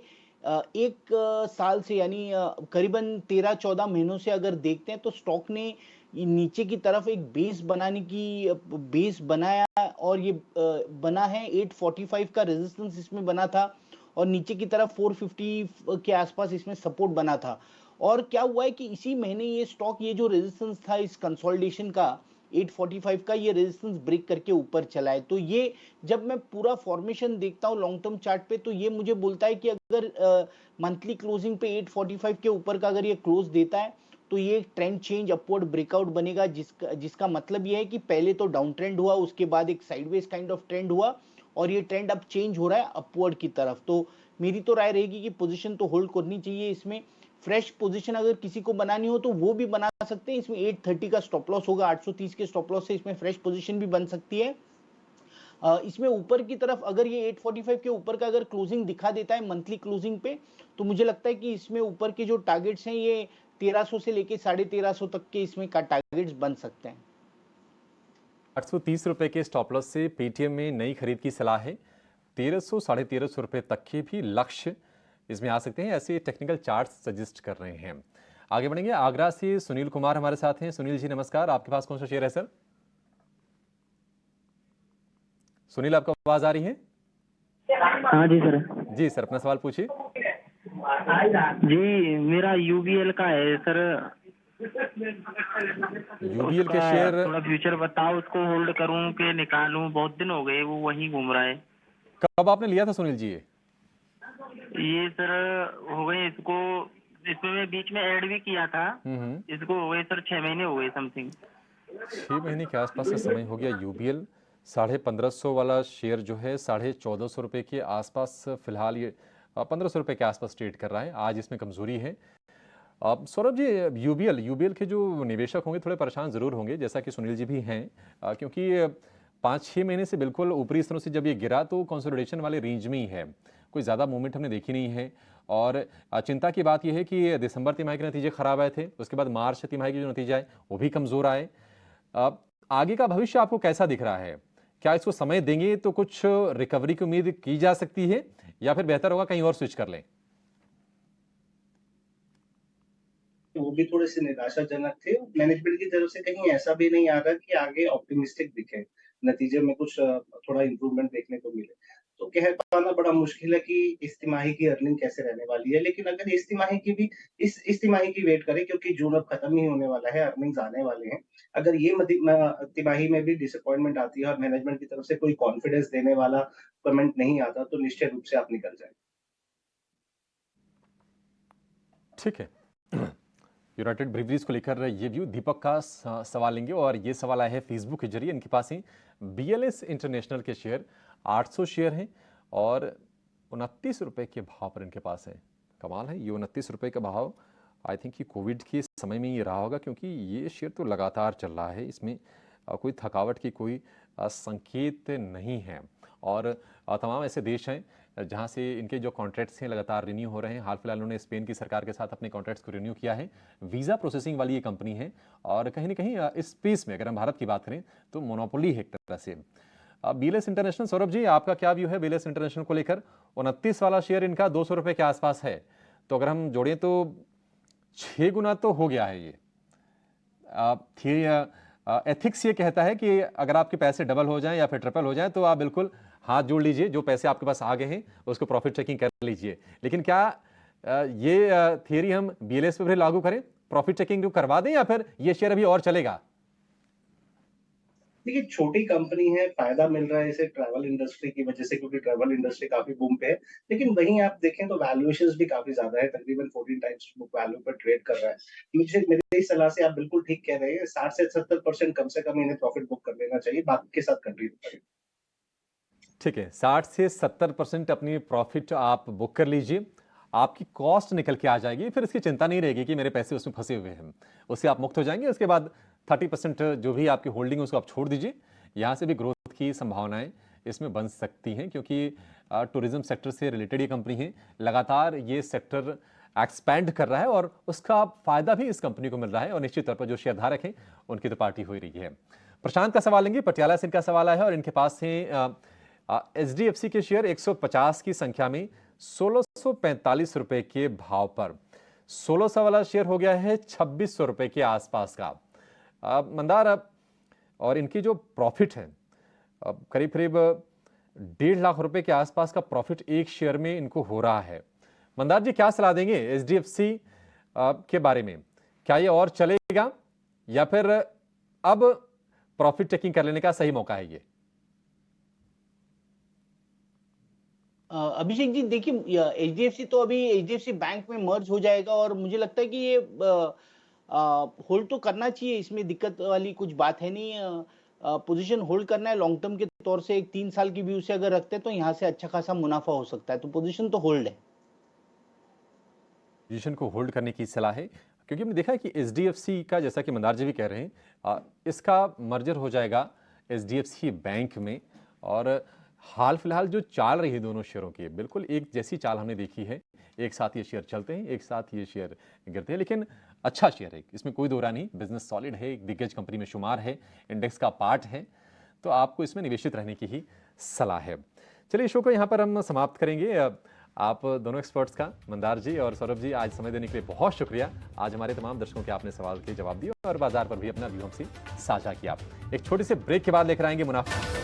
एक साल से यानी करीबन 13-14 महीनों से अगर देखते हैं तो स्टॉक ने नीचे की तरफ एक बेस बनाया और ये बना है 845 का रेजिस्टेंस इसमें बना था और नीचे की तरफ 450 के आसपास इसमें सपोर्ट बना था। और क्या हुआ है कि इसी महीने ये स्टॉक ये जो रेजिस्टेंस था इस कंसोलिडेशन का 845 का ये रेजिस्टेंस ब्रेक करके ऊपर चला है। तो ये जब मैं पूरा फॉर्मेशन देखता हूँ लॉन्ग टर्म चार्ट पे तो ये मुझे बोलता है कि अगर मंथली क्लोजिंग पे 845 के ऊपर का अगर ये क्लोज देता है तो ये एक ट्रेंड चेंज अपवर्ड ब्रेकआउट बनेगा, जिसका मतलब ये है कि पहले तो डाउन ट्रेंड हुआ, उसके बाद एक साइडवेज काइंड ऑफ ट्रेंड हुआ और ये ट्रेंड अब चेंज हो रहा है अपवर्ड की तरफ। तो मेरी तो राय रहेगी कि पोजीशन तो होल्ड करनी चाहिए। इसमें फ्रेश पोजीशन अगर किसी को बनानी हो तो वो भी बना सकते हैं। इसमें 830 का स्टॉप लॉस होगा, 830 के स्टॉप लॉस से इसमें फ्रेश पोजीशन भी बन सकती है। इसमें ऊपर की तरफ अगर ये 845 के ऊपर का अगर क्लोजिंग दिखा देता है मंथली क्लोजिंग पे तो मुझे लगता है कि इसमें ऊपर के जो टारगेट्स हैं ये 1300 से लेके 1350 तक के इसमें का टारगेट्स बन सकते हैं। 830 रुपए के स्टॉप लॉस से पेटीएम में नई खरीद की सलाह है। 1300 1350 रुपए तक के भी लक्ष्य इसमें आ सकते हैं, ऐसे टेक्निकल चार्ट सजेस्ट कर रहे हैं। आगे बढ़ेंगे, आगरा से सुनील कुमार हमारे साथ हैं। सुनील जी नमस्कार, आपके पास कौन सा शेयर है सर? सुनील, आपको आवाज आ रही है? हाँ जी सर। जी सर, अपना सवाल पूछिए। जी मेरा यूबीएल का है सर। यूबीएल के शेयर थोड़ा फ्यूचर बताओ, उसको होल्ड करूं कि निकालूं? बहुत दिन हो गए वो वहीं घूम रहा है। कब आपने लिया था सुनील जी? ये सर हो गए इसको, इसमें मैं बीच में ऐड भी किया था। इसको हो गए सर 6 महीने हो गए समथिंग। 6 महीने के आसपास का समय हो गया। यूबीएल 1550 वाला शेयर जो है 1450 रुपए के आसपास फिलहाल ये 1500 रुपए के आसपास ट्रेड कर रहा है। आज इसमें कमजोरी है। अब सौरभ जी, यूबीएल के जो निवेशक होंगे थोड़े परेशान जरूर होंगे, जैसा कि सुनील जी भी हैं, क्योंकि 5-6 महीने से बिल्कुल ऊपरी स्तरों से जब ये गिरा तो कंसोलिडेशन वाले रेंज में ही है, कोई ज़्यादा मूवमेंट हमने देखी नहीं है। और चिंता की बात यह है कि दिसंबर तिमाही के नतीजे खराब आए थे, उसके बाद मार्च तिमाही के जो नतीजे आए वो भी कमज़ोर आए। आगे का भविष्य आपको कैसा दिख रहा है? क्या इसको समय देंगे तो कुछ रिकवरी की उम्मीद की जा सकती है या फिर बेहतर होगा कहीं और स्विच कर लें? वो भी थोड़े से निराशाजनक थे। मैनेजमेंट की तरफ से कहीं ऐसा भी नहीं आ रहा कि आगे ऑप्टिमिस्टिक दिखे, नतीजे में कुछ थोड़ा इम्प्रूवमेंट देखने को मिले। तो कह पाना बड़ा मुश्किल है कि इस तिमाही की अर्निंग कैसे रहने वाली है। लेकिन अगर इस तिमाही की भी इस तिमाही की वेट करें, क्योंकि जून अब खत्म ही होने वाला है, अर्निंग्स आने वाले हैं। अगर ये तिमाही में भी डिसअपॉइंटमेंट आती है और मैनेजमेंट की तरफ से कोई कॉन्फिडेंस देने वाला कमेंट नहीं आता तो निश्चित रूप से आप निकल जाएं। ठीक है। यूनाइटेड ब्रेवरीज को लेकर ये व्यू दीपक का सवाल लेंगे और ये सवाल आया है फेसबुक के जरिए। इनके पास ही बीएलएस इंटरनेशनल के शेयर 800 शेयर हैं और 29 रुपए के भाव पर इनके पास है। कमाल है, ये 29 रुपए का भाव आई थिंक कि कोविड के समय में ये रहा होगा, क्योंकि ये शेयर तो लगातार चल रहा है, इसमें कोई थकावट की कोई संकेत नहीं है। और तमाम ऐसे देश हैं जहां से इनके जो कॉन्ट्रैक्ट्स हैं लगातार रिन्यू हो रहे हैं। हाल फिलहाल उन्होंने स्पेन की सरकार के साथ अपने कॉन्ट्रैक्ट्स को रिन्यू किया है। वीज़ा प्रोसेसिंग वाली ये कंपनी है और कहीं ना कहीं इस स्पेस में अगर हम भारत की बात करें तो मोनोपोली है एक तरह से। बीएलएस इंटरनेशनल, सौरभ जी आपका क्या व्यू है बीएलएस इंटरनेशनल को लेकर? 29 वाला शेयर इनका 200 रुपये के आसपास है, तो अगर हम जोड़ें तो 6 गुना तो हो गया है ये। एथिक्स ये कहता है कि अगर आपके पैसे डबल हो जाएं या फिर ट्रिपल हो जाएं तो आप बिल्कुल हाथ जोड़ लीजिए, जो पैसे आपके पास आ गए हैं उसको प्रॉफिट चेकिंग कर लीजिए। लेकिन क्या ये थियरी हम बीएलएस पे भी लागू करें, प्रॉफिट चेकिंग करवा दें, या फिर ये शेयर अभी और चलेगा? देखिए, छोटी कंपनी है, फायदा मिल रहा है इसे ट्रैवल इंडस्ट्री की वजह से, क्योंकि ट्रैवल इंडस्ट्री काफी बूम पे है। लेकिन वहीं आप देखें तो वैल्यूएशंस भी काफी ज्यादा है, तकरीबन 14 टाइम्स बुक वैल्यू पर ट्रेड कर रहा है। मेरी सलाह से आप बिल्कुल ठीक कह रहे हैं, 60 से 70% कम से कम इन्हें प्रॉफिट बुक कर लेना चाहिए, बाकी के साथ कंटिन्यू करें। ठीक है, 60 से 70% अपनी प्रॉफिट आप बुक कर लीजिए, आपकी कॉस्ट निकल के आ जाएगी, फिर इसकी चिंता नहीं रहेगी कि मेरे पैसे उसमें फंसे हुए हैं, उससे आप मुक्त हो जाएंगे। उसके बाद 30% जो भी आपकी होल्डिंग है उसको आप छोड़ दीजिए। यहाँ से भी ग्रोथ की संभावनाएं इसमें बन सकती हैं, क्योंकि टूरिज्म सेक्टर से रिलेटेड ये कंपनी है, लगातार ये सेक्टर एक्सपैंड कर रहा है और उसका फायदा भी इस कंपनी को मिल रहा है और निश्चित तौर पर जो शेयर धारक हैं उनकी तो पार्टी हो ही रही है। प्रशांत का सवाल लेंगे, पटियाला से इनका सवाल आया है और इनके पास से HDFC के शेयर 150 की संख्या में 1645 रुपए के भाव पर। 1600 वाला शेयर हो गया है 2600 रुपए के आसपास का। मंदार और इनकी जो प्रॉफिट है करीब करीब 1.5 लाख रुपए के आसपास का प्रॉफिट एक शेयर में इनको हो रहा है। मंदार जी, क्या सलाह देंगे एचडीएफसी के बारे में? क्या ये और चलेगा या फिर अब प्रॉफिट टेकिंग कर लेने का सही मौका है ये? अभिषेक जी, देखिए एचडीएफसी तो अभी एचडीएफसी बैंक में मर्ज हो जाएगा और मुझे लगता है कि ये होल्ड तो करना चाहिए, इसमें दिक्कत वाली कुछ बात है नहीं। पोजीशन होल्ड करना है लॉन्ग टर्म के तौर से, एक 3 साल की व्यू से अगर रखते हैं तो यहाँ से अच्छा खासा मुनाफा हो सकता है, तो पोजीशन तो होल्ड है। पोजीशन को होल्ड करने की सलाह है, क्योंकि हमने देखा है कि एचडीएफसी का, जैसा कि मंदार जी भी कह रहे हैं, इसका मर्जर हो जाएगा एचडीएफसी बैंक में। और हाल फिलहाल जो चाल रही है दोनों शेयरों की, बिल्कुल एक जैसी चाल हमने देखी है। एक साथ ये शेयर चलते हैं, एक साथ ये शेयर गिरते हैं, लेकिन अच्छा शेयर है, इसमें कोई दो राय नहीं। बिजनेस सॉलिड है, एक दिग्गज कंपनी में शुमार है, इंडेक्स का पार्ट है, तो आपको इसमें निवेशित रहने की ही सलाह है। चलिए, शो को यहाँ पर हम समाप्त करेंगे। आप दोनों एक्सपर्ट्स का, मंदार जी और सौरभ जी, आज समय देने के लिए बहुत शुक्रिया। आज हमारे तमाम दर्शकों के आपने सवाल के जवाब दिए और बाजार पर भी अपना व्यू हमसे साझा किया। एक छोटे से ब्रेक के बाद लेकर आएंगे मुनाफा।